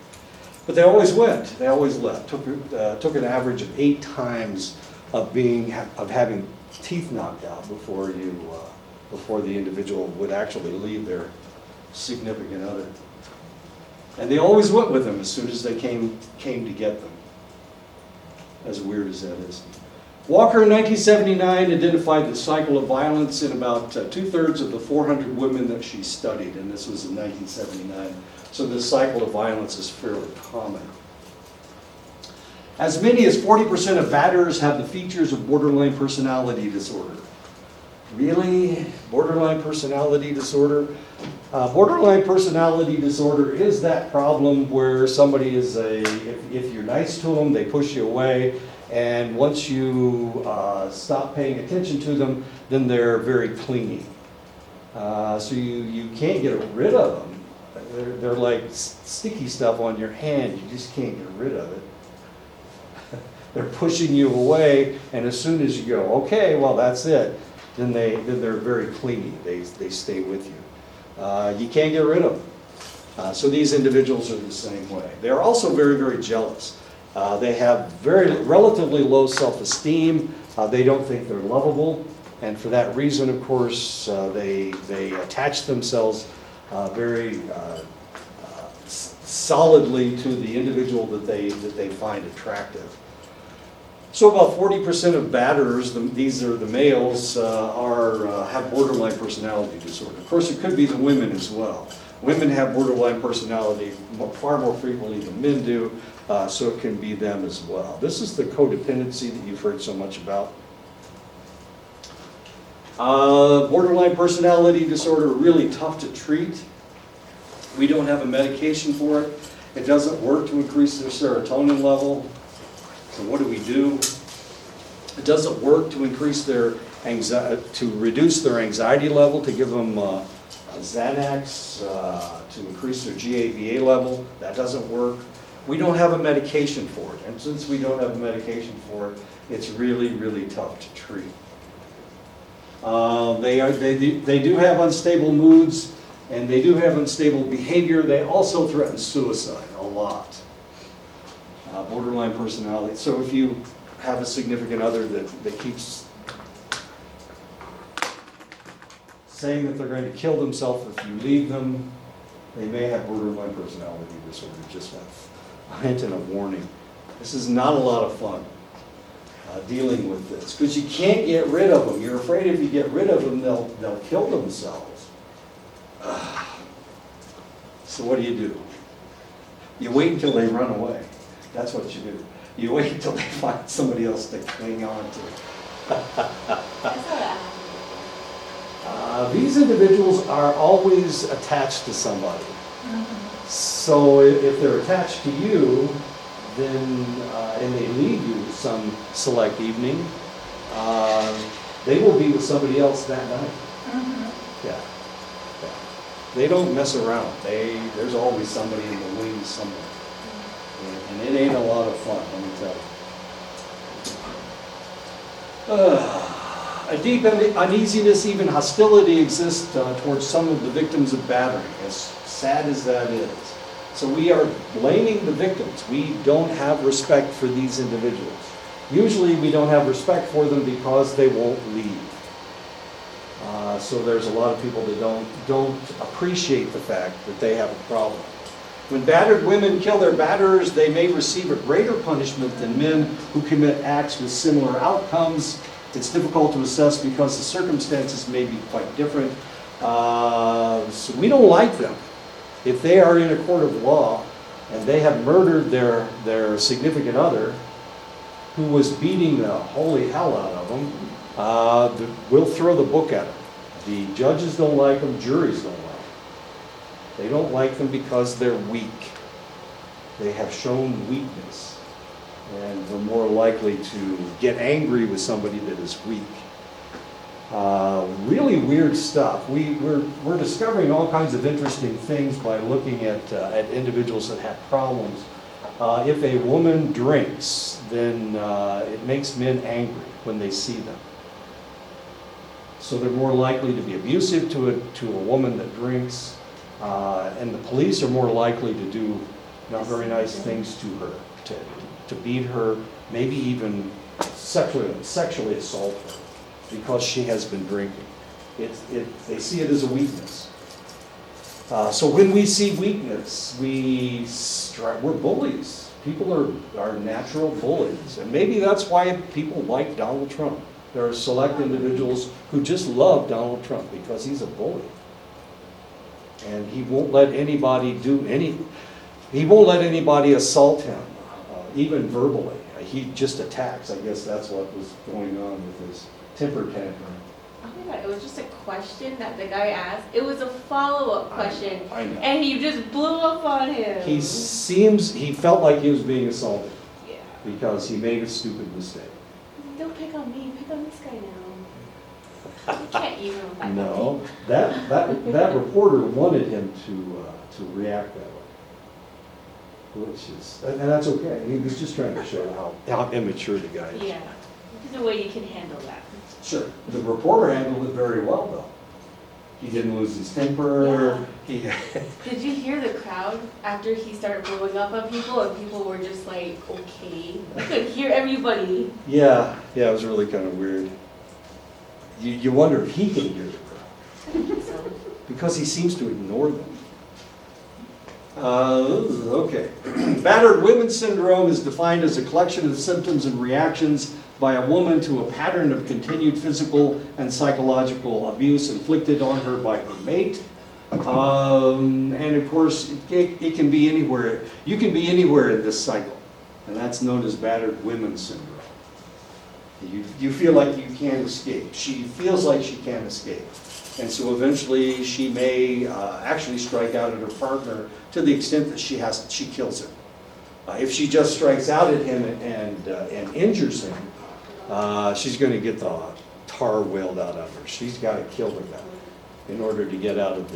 But they always went. They always left. Took an average of 8 times of having teeth knocked out before the individual would actually leave their significant other. And they always went with them as soon as they came to get them. As weird as that is. Walker in 1979 identified the cycle of violence in about 2/3 of the 400 women that she studied, and this was in 1979. So this cycle of violence is fairly common. As many as 40% of batterers have the features of borderline personality disorder. Really? Borderline personality disorder? Borderline personality disorder is that problem where somebody is if you're nice to them, they push you away, and once you stop paying attention to them, then they're very clingy. So you can't get rid of them. They're like sticky stuff on your hand, you just can't get rid of it. They're pushing you away, and as soon as you go, okay, well that's it, then they're very clingy. They stay with you. You can't get rid of them. So these individuals are the same way. They're also very, very jealous. They have relatively low self-esteem. They don't think they're lovable, and for that reason, of course, they attach themselves very solidly to the individual that they find attractive. So about 40% of batterers, these are the males, have borderline personality disorder. Of course, it could be the women as well. Women have borderline personality far more frequently than men do, so it can be them as well. This is the codependency that you've heard so much about. Borderline personality disorder, really tough to treat. We don't have a medication for it. It doesn't work to increase their serotonin level. So what do? It doesn't work to increase their to reduce their anxiety level, to give them Xanax, to increase their GABA level. That doesn't work. We don't have a medication for it. And since we don't have a medication for it, it's really, really tough to treat. They do have unstable moods, and they do have unstable behavior. They also threaten suicide a lot. borderline personality. So if you have a significant other that keeps saying that they're going to kill themselves if you leave them, they may have borderline personality disorder, just a hint and a warning. This is not a lot of fun dealing with this, because you can't get rid of them. You're afraid if you get rid of them, they'll kill themselves. So what do? You wait until they run away. That's what you do. You wait until they find somebody else to cling on to.
That's how that happened.
These individuals are always attached to somebody. So if they're attached to you, then, and they leave you some select evening, they will be with somebody else that night. Yeah. Yeah. They don't mess around. There's always somebody in the wings somewhere. And it ain't a lot of fun, let me tell you. A deep uneasiness, even hostility exists towards some of the victims of battery, as sad as that is. So we are blaming the victims. We don't have respect for these individuals. Usually we don't have respect for them because they won't leave. So there's a lot of people that don't appreciate the fact that they have a problem. When battered women kill their batterers, they may receive a greater punishment than men who commit acts with similar outcomes. It's difficult to assess because the circumstances may be quite different. So we don't like them. If they are in a court of law and they have murdered their significant other who was beating the holy hell out of them, we'll throw the book at them. The judges don't like them, juries don't like them. They don't like them because they're weak. They have shown weakness. And we're more likely to get angry with somebody that is weak. Really weird stuff. We're discovering all kinds of interesting things by looking at individuals that have problems. If a woman drinks, then it makes men angry when they see them. So they're more likely to be abusive to a woman that drinks, and the police are more likely to do not very nice things to her, to beat her, maybe even sexually assault her because she has been drinking. They see it as a weakness. So when we see weakness, we're bullies. People are natural bullies, and maybe that's why people like Donald Trump. There are select individuals who just love Donald Trump because he's a bully. And he won't let anybody he won't let anybody assault him, even verbally. He just attacks. I guess that's what was going on with his temper tantrum.
Oh my God, it was just a question that the guy asked. It was a follow-up question.
I know.
And he just blew up on him.
He felt like he was being assaulted
Yeah.
because he made a stupid mistake.
Don't pick on me, pick on this guy now. You can't even with that
No, that reporter wanted him to react that way, which is, and that's okay. He was just trying to show how immature the guy is.
Yeah. There's a way you can handle that.
Sure. The reporter handled it very well, though. He didn't lose his temper. He
Did you hear the crowd after he started blowing up on people and people were just like, okay? I could hear everybody.
Yeah, it was really kind of weird. You wonder if he can hear the crowd.
I think so.
Because he seems to ignore them. Okay. Battered women syndrome is defined as a collection of symptoms and reactions by a woman to a pattern of continued physical and psychological abuse inflicted on her by her mate. And of course, it can be anywhere. You can be anywhere in this cycle. And that's known as battered women syndrome. You feel like you can't escape. She feels like she can't escape. And so eventually she may actually strike out at her partner to the extent that she kills him. If she just strikes out at him and injures him, she's going to get the tar whaled out of her. She's got to kill the guy in order to get out of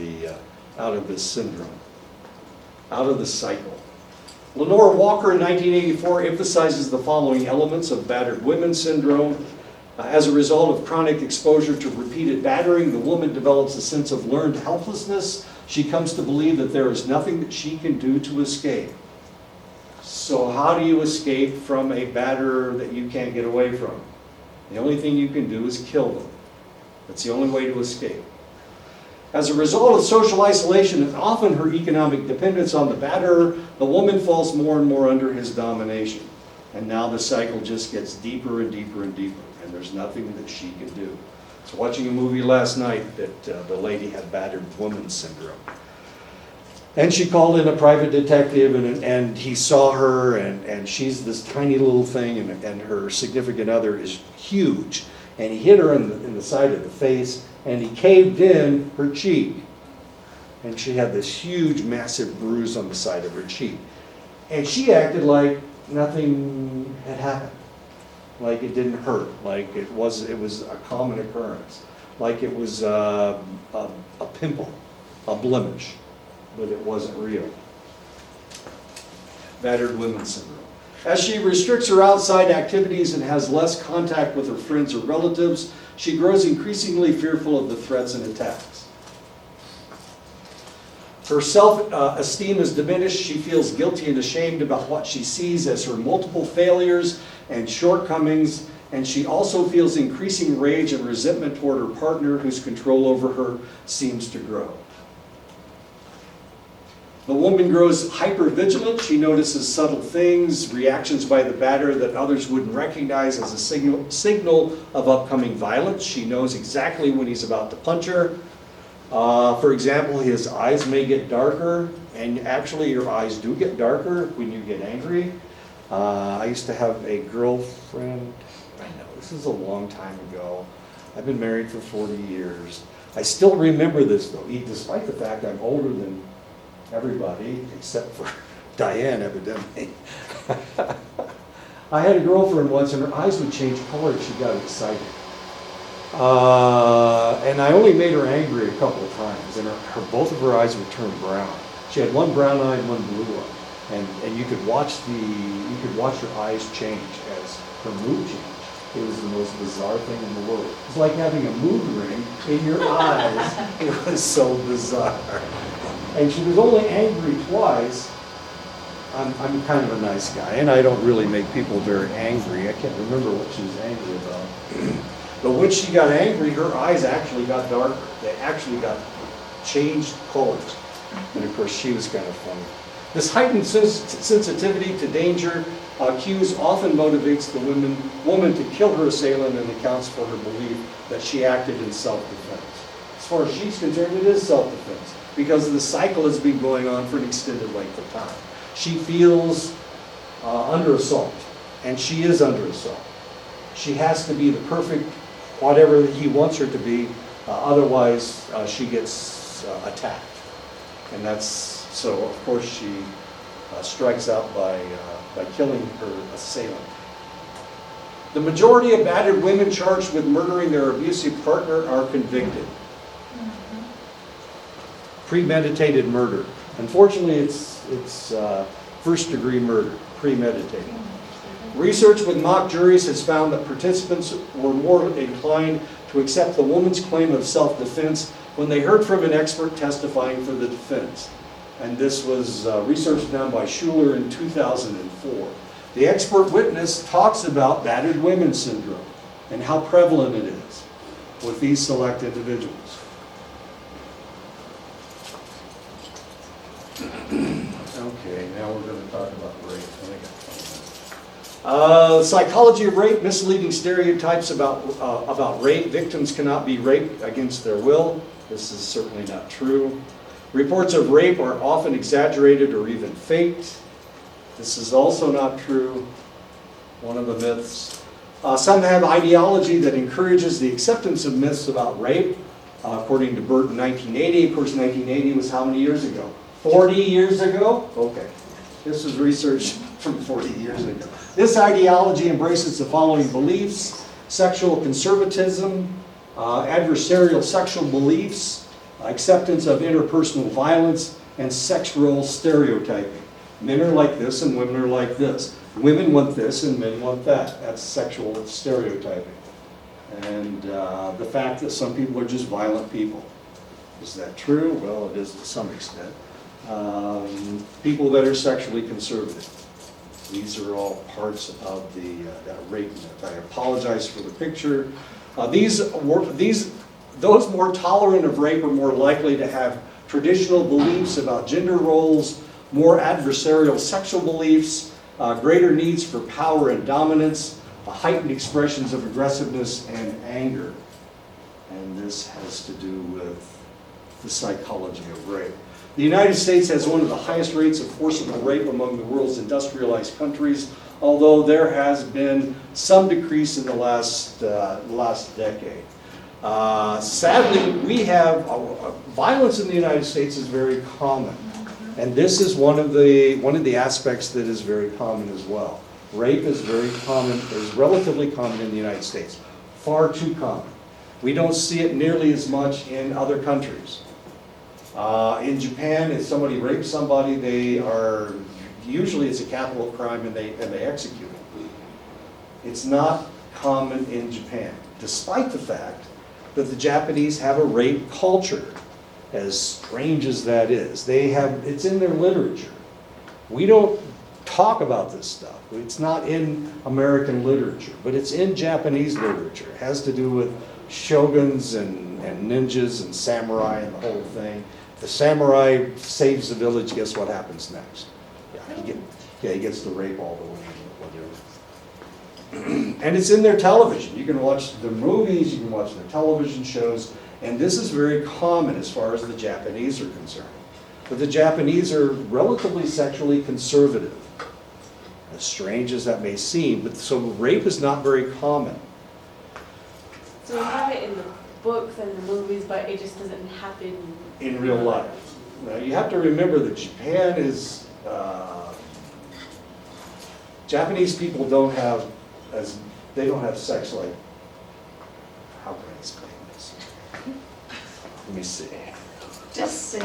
this syndrome, out of this cycle. Lenore Walker in 1984 emphasizes the following elements of battered women syndrome. As a result of chronic exposure to repeated battering, the woman develops a sense of learned helplessness. She comes to believe that there is nothing that she can do to escape. So how do you escape from a batterer that you can't get away from? The only thing you can do is kill them. That's the only way to escape. As a result of social isolation and often her economic dependence on the batterer, the woman falls more and more under his domination. And now the cycle just gets deeper and deeper and deeper, and there's nothing that she can do. I was watching a movie last night that the lady had battered woman syndrome. And she called in a private detective, and he saw her, and she's this tiny little thing, and her significant other is huge. And he hit her in the side of the face, and he caved in her cheek. And she had this huge, massive bruise on the side of her cheek. And she acted like nothing had happened. Like it didn't hurt. Like it was a common occurrence. Like it was a pimple, a blemish, but it wasn't real. Battered women syndrome. As she restricts her outside activities and has less contact with her friends or relatives, she grows increasingly fearful of the threats and attacks. Her self-esteem is diminished. She feels guilty and ashamed about what she sees as her multiple failures and shortcomings, and she also feels increasing rage and resentment toward her partner, whose control over her seems to grow. The woman grows hypervigilant. She notices subtle things, reactions by the batterer that others wouldn't recognize as a signal of upcoming violence. She knows exactly when he's about to punch her. For example, his eyes may get darker, and actually your eyes do get darker when you get angry. I used to have a girlfriend, I know, this is a long time ago. I've been married for 40 years. I still remember this though, despite the fact I'm older than everybody, except for Diane, evidently. I had a girlfriend once, and her eyes would change color as she got excited. And I only made her angry a couple of times, and both of her eyes would turn brown. She had one brown eye and one blue eye, and you could watch her eyes change as her mood changed. It was the most bizarre thing in the world. It's like having a mood ring in your eyes. It was so bizarre. And she was only angry twice. I'm kind of a nice guy, and I don't really make people very angry. I can't remember what she was angry about. But when she got angry, her eyes actually got darker. They actually got changed colors. And of course, she was kind of funny. This heightened sensitivity to danger cues often motivates the woman to kill her assailant, and accounts for her belief that she acted in self-defense. As far as she's concerned, it is self-defense, because the cycle has been going on for an extended length of time. She feels under assault, and she is under assault. She has to be the perfect whatever he wants her to be, otherwise she gets attacked. And so of course she strikes out by killing her assailant. The majority of battered women charged with murdering their abusive partner are convicted. Premeditated murder. Unfortunately, it's first-degree murder, premeditated. Research with mock juries has found that participants were more inclined to accept the woman's claim of self-defense when they heard from an expert testifying for the defense. And this was research done by Schuler in 2004. The expert witness talks about battered women syndrome and how prevalent it is with these select individuals. Okay, now we're going to talk about rape. Psychology of rape, misleading stereotypes about rape. Victims cannot be raped against their will. This is certainly not true. Reports of rape are often exaggerated or even faked. This is also not true. One of the myths. Some have ideology that encourages the acceptance of myths about rape. According to Burt in 1980, of course 1980 was how many years ago? 40 years ago? Okay. This was research from 40 years ago. This ideology embraces the following beliefs: sexual conservatism, adversarial sexual beliefs, acceptance of interpersonal violence, and sex role stereotyping. Men are like this and women are like this. Women want this and men want that. That's sexual stereotyping. And the fact that some people are just violent people. Is that true? Well, it is to some extent. People that are sexually conservative. These are all parts of the that rape myth. I apologize for the picture. Those more tolerant of rape are more likely to have traditional beliefs about gender roles, more adversarial sexual beliefs, greater needs for power and dominance, heightened expressions of aggressiveness and anger. And this has to do with the psychology of rape. The United States has one of the highest rates of forcible rape among the world's industrialized countries, although there has been some decrease in the last decade. Sadly, we have violence in the United States is very common, and this is one of the aspects that is very common as well. Rape is very common, is relatively common in the United States, far too common. We don't see it nearly as much in other countries. In Japan, if somebody rapes somebody, usually it's a capital crime and they execute them. It's not common in Japan, despite the fact that the Japanese have a rape culture, as strange as that is. It's in their literature. We don't talk about this stuff. It's not in American literature, but it's in Japanese literature. It has to do with shoguns and ninjas and samurai and the whole thing. If the samurai saves the village, guess what happens next? He gets to rape all the women. And it's in their television. You can watch their movies, you can watch their television shows, and this is very common as far as the Japanese are concerned. But the Japanese are relatively sexually conservative, as strange as that may seem, but so rape is not very common.
So we have it in the books and the movies, but it just doesn't happen
In real life. Now, you have to remember that Japan is, Japanese people don't have sex like, how can I explain this? Let me see.
Just say,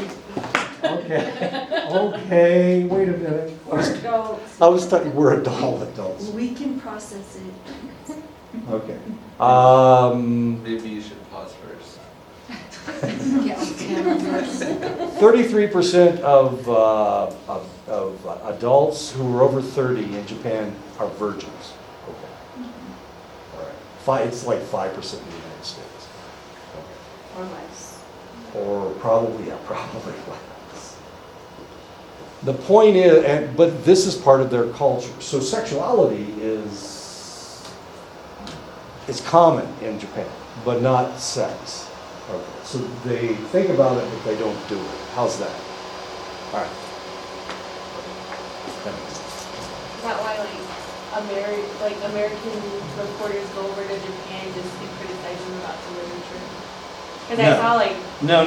Okay, wait a minute.
Adults.
We're adults.
we can process it.
Okay.
Maybe you should pause first.
Yeah, okay.
33% of adults who are over 30 in Japan are virgins. Okay. All right. It's like 5% in the United States.
or less.
Or probably less. The point is, but this is part of their culture. So sexuality is common in Japan, but not sex. Okay. So they think about it, but they don't do it. How's that? All right. That makes sense.
Is that why American reporters go over to Japan just to criticize them about the literature? Because I
No.
saw
No.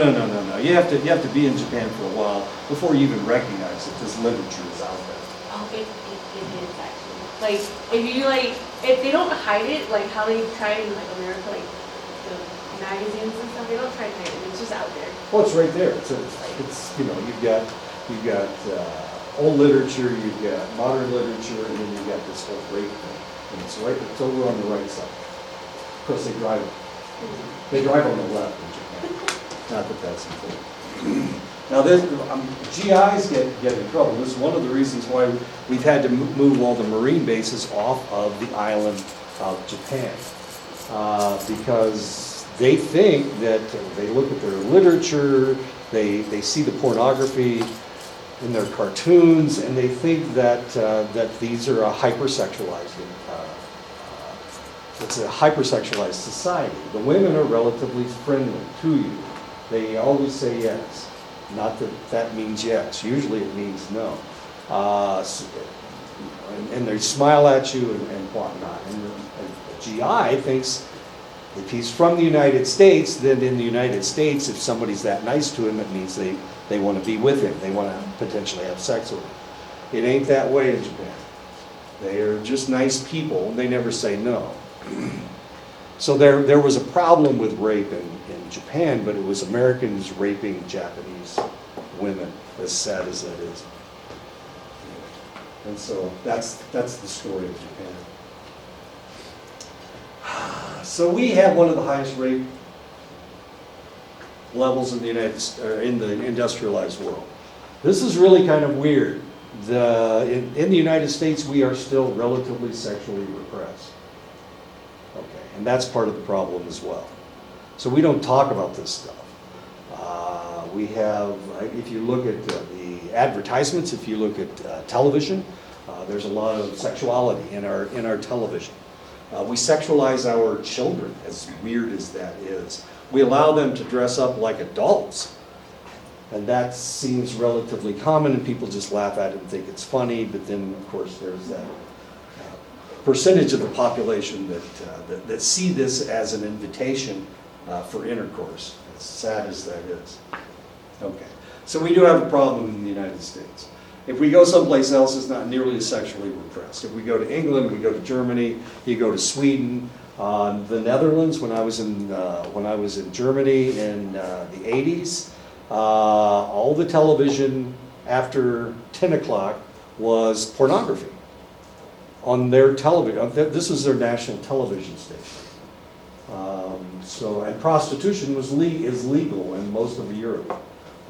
You have to be in Japan for a while before you even recognize that this literature is out there.
oh, it is actually. Like, if they don't hide it, like how they try in like America, like the magazines and stuff, they don't try to hide it. It's just out there.
Well, it's right there. It's you've got old literature, you've got modern literature, and then you've got this whole rape thing. And it's over on the right side. Of course, they drive on the left in Japan. Not that that's important. Now, GIs get in trouble. This is one of the reasons why we've had to move all the Marine bases off of the island of Japan. Because they think that they look at their literature, they see the pornography in their cartoons, and they think that these are a hypersexualized. It's a hypersexualized society. The women are relatively friendly to you. They always say yes. Not that means yes. Usually it means no. And they smile at you and whatnot. And the GI thinks if he's from the United States, then in the United States, if somebody's that nice to him, it means they want to be with him. They want to potentially have sex with him. It ain't that way in Japan. They are just nice people, and they never say no. So there was a problem with rape in Japan, but it was Americans raping Japanese women, as sad as that is. And so that's the story of Japan. So we have one of the highest rape levels in the industrialized world. This is really kind of weird. In the United States, we are still relatively sexually repressed. Okay, and that's part of the problem as well. So we don't talk about this stuff. We have, if you look at the advertisements, if you look at television, there's a lot of sexuality in our television. We sexualize our children, as weird as that is. We allow them to dress up like adults. And that seems relatively common, and people just laugh at it and think it's funny, but then, of course, there's that percentage of the population that see this as an invitation for intercourse, as sad as that is. Okay, so we do have a problem in the United States. If we go someplace else, it's not nearly as sexually repressed. If we go to England, we go to Germany, you go to Sweden, the Netherlands. When I was in Germany in the 80s, all the television after 10 o'clock was pornography on their television. This was their national television station. And prostitution is legal in most of Europe.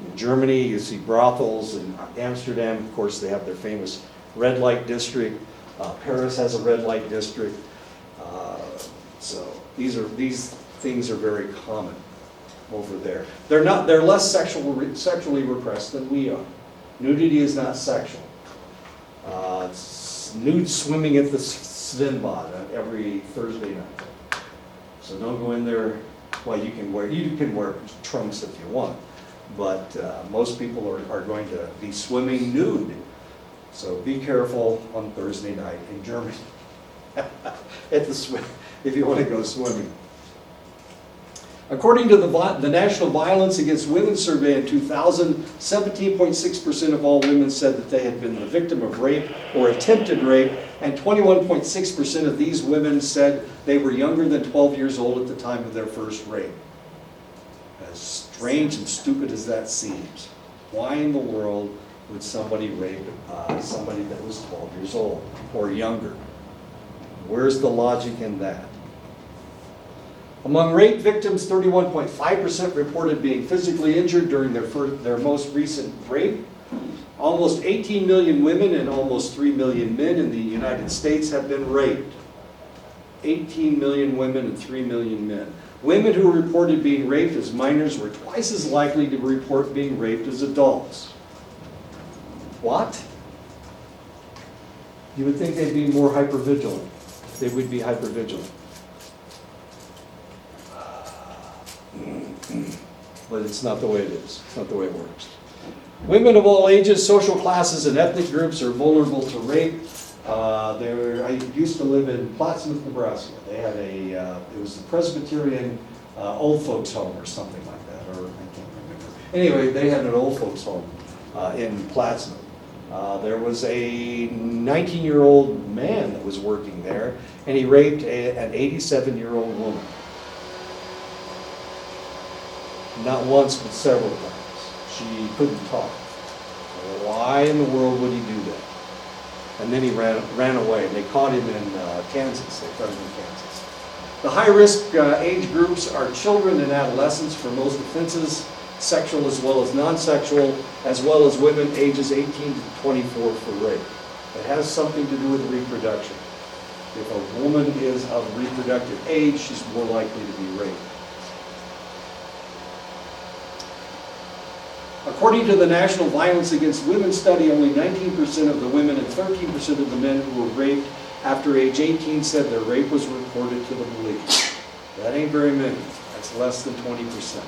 In Germany, you see brothels. In Amsterdam, of course, they have their famous red light district. Paris has a red light district. So these things are very common over there. They're less sexually repressed than we are. Nudity is not sexual. It's nude swimming at the Svinbad every Thursday night. So don't go in there. Well, you can wear trunks if you want, but most people are going to be swimming nude. So be careful on Thursday night in Germany if you want to go swimming. According to the National Violence Against Women Survey in 2000, 17.6% of all women said that they had been the victim of rape or attempted rape, and 21.6% of these women said they were younger than 12 years old at the time of their first rape. As strange and stupid as that seems, why in the world would somebody rape somebody that was 12 years old or younger? Where's the logic in that? Among rape victims, 31.5% reported being physically injured during their most recent rape. Almost 18 million women and almost 3 million men in the United States have been raped. 18 million women and 3 million men. Women who reported being raped as minors were twice as likely to report being raped as adults. What? You would think they'd be more hypervigilant. They would be hypervigilant. But it's not the way it is. It's not the way it works. Women of all ages, social classes, and ethnic groups are vulnerable to rape. I used to live in Plattsmouth, Nebraska. They had it was the Presbyterian old folks home or something like that, or I can't remember. Anyway, they had an old folks home in Plattsmouth. There was a 19-year-old man that was working there, and he raped an 87-year-old woman. Not once, but several times. She couldn't talk. Why in the world would he do that? And then he ran away. They caught him in Kansas. They caught him in Kansas. The high-risk age groups are children and adolescents for most offenses, sexual as well as non-sexual, as well as women ages 18 to 24 for rape. It has something to do with reproduction. If a woman is of reproductive age, she's more likely to be raped. According to the National Violence Against Women study, only 19% of the women and 13% of the men who were raped after age 18 said their rape was reported to the police. That ain't very many. That's less than 20%.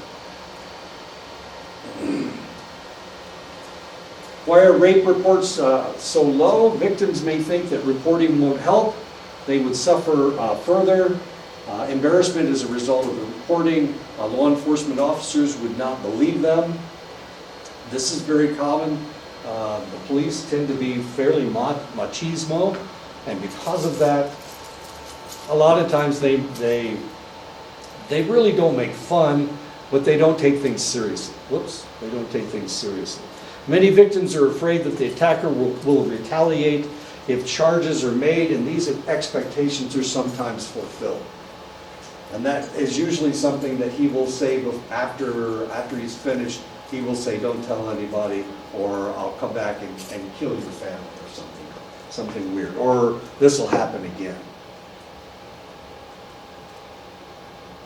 Why are rape reports so low? Victims may think that reporting won't help. They would suffer further embarrassment as a result of the reporting. Law enforcement officers would not believe them. This is very common. The police tend to be fairly machismo, and because of that, a lot of times they really don't make fun, but they don't take things seriously. Whoops, they don't take things seriously. Many victims are afraid that the attacker will retaliate if charges are made, and these expectations are sometimes fulfilled. And that is usually something that he will say after he's finished he will say, don't tell anybody, or I'll come back and kill your family or something weird, or this will happen again.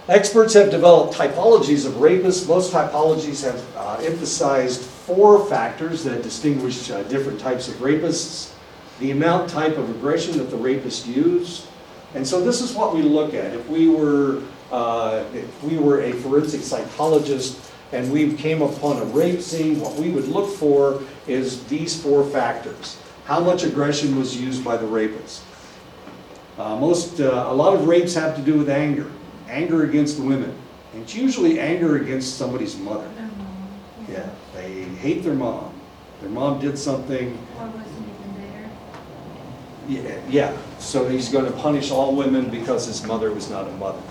Experts have developed typologies of rapists. Most typologies have emphasized 4 factors that distinguish different types of rapists. The amount, type of aggression that the rapist used. And so this is what we look at. If we were a forensic psychologist and we came upon a rape scene, what we would look for is these 4 factors. How much aggression was used by the rapist? A lot of rapes have to do with anger. Anger against women. And it's usually anger against somebody's mother. Yeah, they hate their mom. Their mom did something.
Or wasn't even there.
Yeah, so he's going to punish all women because his mother was not a mother.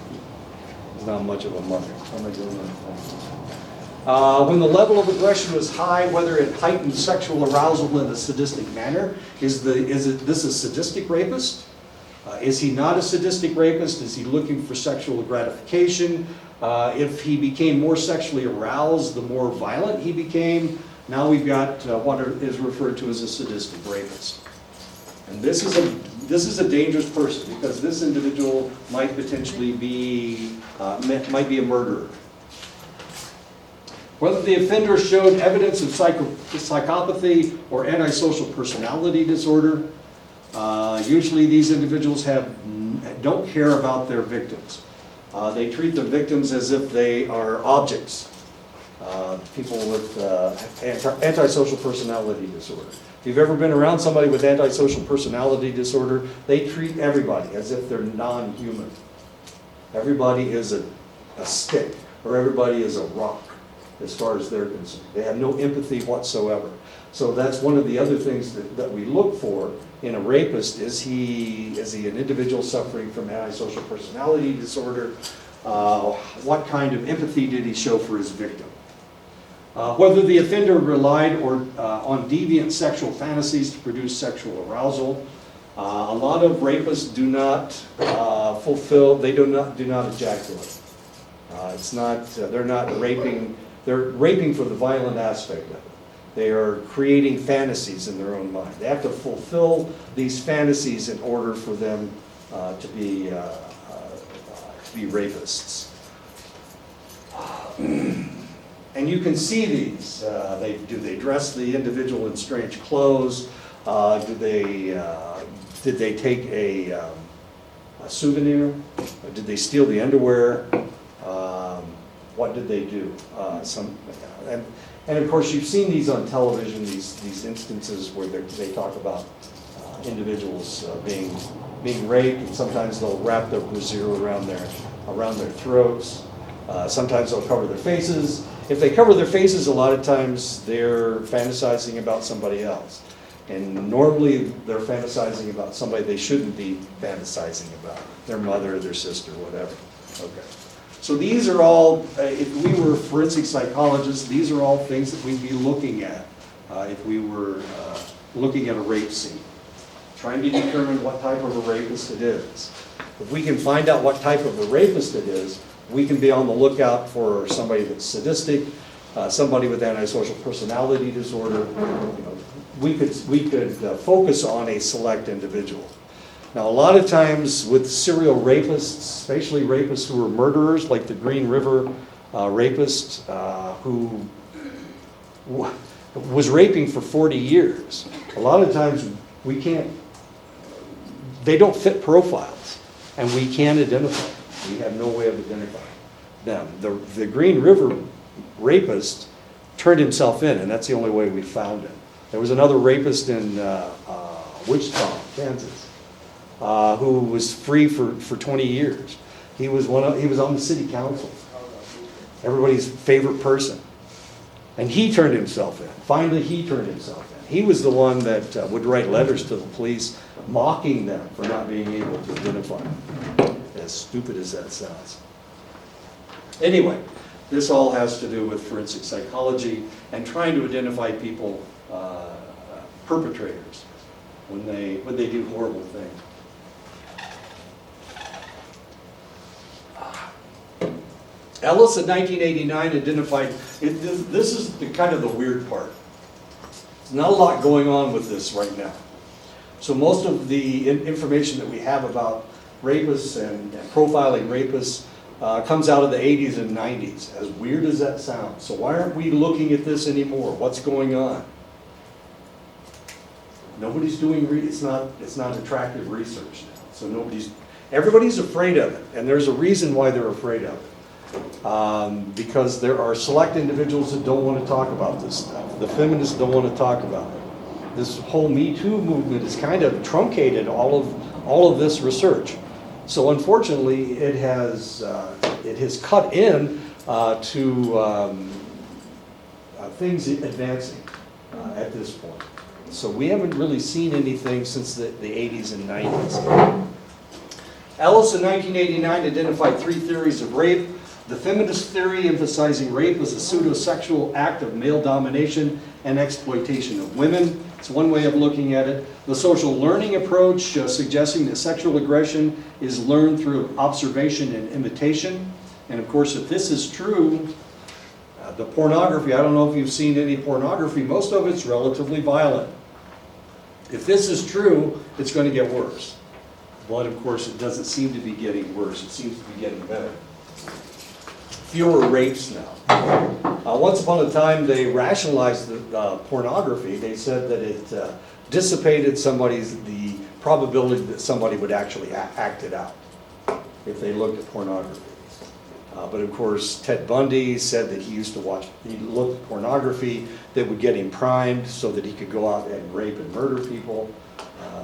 Was not much of a mother. How am I doing that? When the level of aggression was high, whether it heightened sexual arousal in a sadistic manner, is this a sadistic rapist? Is he not a sadistic rapist? Is he looking for sexual gratification? If he became more sexually aroused, the more violent he became. Now we've got what is referred to as a sadistic rapist. And this is a dangerous person because this individual might potentially be might be a murderer. Whether the offender showed evidence of psychopathy or antisocial personality disorder, usually these individuals don't care about their victims. They treat the victims as if they are objects. People with antisocial personality disorder. If you've ever been around somebody with antisocial personality disorder, they treat everybody as if they're non-human. Everybody is a stick, or everybody is a rock, as far as they're concerned. They have no empathy whatsoever. So that's one of the other things that we look for in a rapist. Is he an individual suffering from antisocial personality disorder? What kind of empathy did he show for his victim? Whether the offender relied on deviant sexual fantasies to produce sexual arousal. A lot of rapists do not do not ejaculate. They're not raping, they're raping for the violent aspect of it. They are creating fantasies in their own mind. They have to fulfill these fantasies in order for them to be rapists. And you can see these. Do they dress the individual in strange clothes? Did they take a souvenir? Did they steal the underwear? What did they do? And of course, you've seen these on television. These instances where they talk about individuals being raped, and sometimes they'll wrap their brassiere around their throats. Sometimes they'll cover their faces. If they cover their faces, a lot of times they're fantasizing about somebody else. And normally they're fantasizing about somebody they shouldn't be fantasizing about, their mother, their sister, whatever. Okay. So these are all, if we were forensic psychologists, these are all things that we'd be looking at if we were looking at a rape scene. Trying to determine what type of a rapist it is. If we can find out what type of a rapist it is, we can be on the lookout for somebody that's sadistic, somebody with antisocial personality disorder. We could focus on a select individual. Now, a lot of times with serial rapists, especially rapists who are murderers, like the Green River rapist who was raping for 40 years, a lot of times they don't fit profiles, and we can't identify them. We have no way of identifying them. The Green River rapist turned himself in, and that's the only way we found him. There was another rapist in Wichita, Kansas, who was free for 20 years. He was on the city council, everybody's favorite person, and he turned himself in. Finally, he turned himself in. He was the one that would write letters to the police, mocking them for not being able to identify him. As stupid as that sounds. Anyway, this all has to do with forensic psychology and trying to identify people, perpetrators, when they do horrible things. Ellis in 1989 identified, this is the kind of the weird part. There's not a lot going on with this right now. So most of the information that we have about rapists and profiling rapists comes out of the 80s and 90s, as weird as that sounds. So why aren't we looking at this anymore? What's going on? Nobody's doing, it's not attractive research now. So everybody's afraid of it, and there's a reason why they're afraid of it. Because there are select individuals that don't want to talk about this stuff. The feminists don't want to talk about it. This whole Me Too movement has kind of truncated all of this research. So unfortunately, it has cut in to things advancing at this point. So we haven't really seen anything since the 80s and 90s. Ellis in 1989 identified 3 theories of rape. The feminist theory emphasizing rape as a pseudo-sexual act of male domination and exploitation of women. It's one way of looking at it. The social learning approach suggesting that sexual aggression is learned through observation and imitation. And of course, if this is true, the pornography, I don't know if you've seen any pornography, most of it's relatively violent. If this is true, it's going to get worse. But of course, it doesn't seem to be getting worse. It seems to be getting better. Fewer rapes now. Once upon a time, they rationalized the pornography. They said that it dissipated the probability that somebody would actually act it out if they looked at pornography. But of course, Ted Bundy said that he looked at pornography that would get him primed so that he could go out and rape and murder people.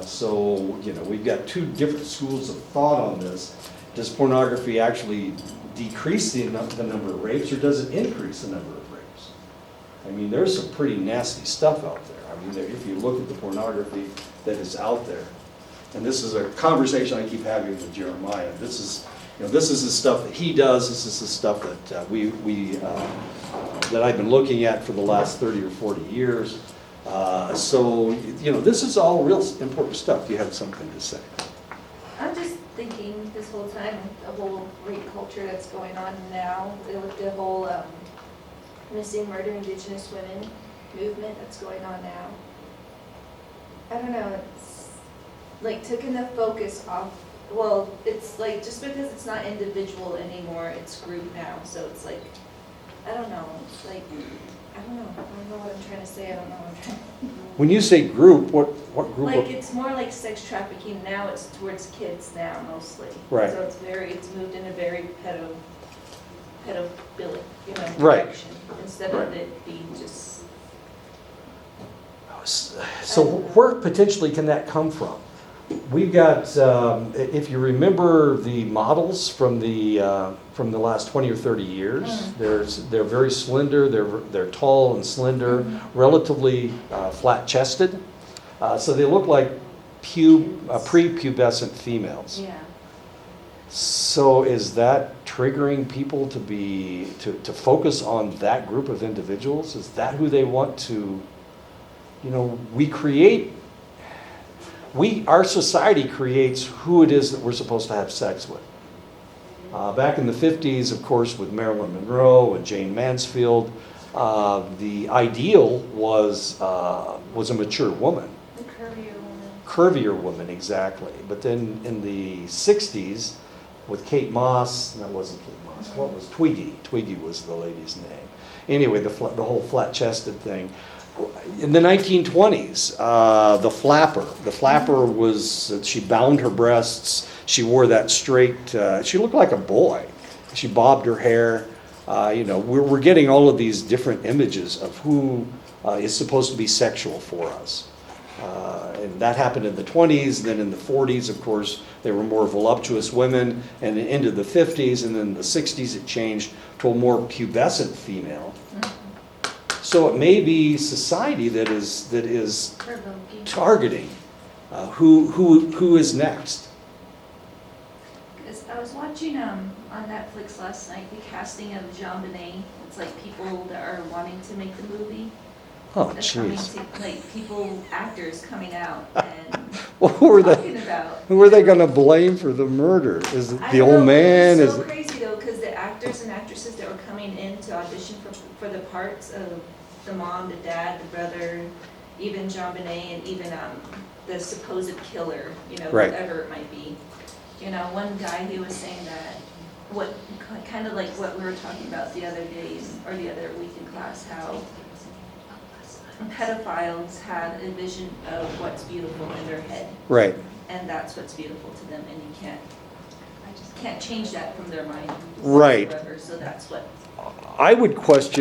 So, we've got 2 different schools of thought on this. Does pornography actually decrease the number of rapes, or does it increase the number of rapes? I mean, there's some pretty nasty stuff out there. I mean, if you look at the pornography that is out there, and this is a conversation I keep having with Jeremiah. This is the stuff that he does. This is the stuff that that I've been looking at for the last 30 or 40 years. So this is all real important stuff. You have something to say?
I'm just thinking this whole time, the whole rape culture that's going on now, the whole missing, murder, Indigenous women movement that's going on now. I don't know, it's like taking the focus off, well, it's like just because it's not individual anymore, it's group now, so it's like, I don't know, it's like, I don't know what I'm trying to say, I don't know what I'm trying to.
When you say group, what group?
Like, it's more like sex trafficking now, it's towards kids now mostly.
Right.
So it's moved in a very pedophilic,
Right.
direction, instead of it being just.
So where potentially can that come from? We've got, if you remember the models from the last 20 or 30 years, they're very slender, they're tall and slender, relatively flat-chested. So they look like prepubescent females.
Yeah.
So is that triggering people to focus on that group of individuals? Is that who they want to, our society creates who it is that we're supposed to have sex with. Back in the 50s, of course, with Marilyn Monroe and Jane Mansfield, the ideal was a mature woman.
The curvier woman.
Curvier woman, exactly. But then in the 60s, with Kate Moss, that wasn't Kate Moss, what was Twiggy? Twiggy was the lady's name. Anyway, the whole flat-chested thing. In the 1920s, the flapper was, she bound her breasts, she wore that straight, she looked like a boy. She bobbed her hair. We're getting all of these different images of who is supposed to be sexual for us. And that happened in the 20s, then in the 40s, of course, there were more voluptuous women, and into the 50s, and then in the 60s it changed to a more pubescent female. So it may be society that is targeting who is next.
Because I was watching on Netflix last night the casting of Jean Benet. It's like people that are wanting to make the movie.
Oh,
They're coming
jeez.
to, like actors coming out and
Well, who are
talking
they?
about.
Who are they going to blame for the murder? Is it
I
the
don't
old
know,
man?
It's
Is
so
it?
crazy though, because the actor actors and actresses that were coming in to audition for the parts of the mom, the dad, the brother, even Jean Benet, and even the supposed killer, you know,
Right.
whatever it might be. You know, one guy, he was saying that, what, kind of like what we were talking about the other days, or the other week in class, how pedophiles have a vision of what's beautiful in their head,
Right.
and that's what's beautiful to them, and you can't change that from their mind
Right.
whatsoever. So that's what
I would question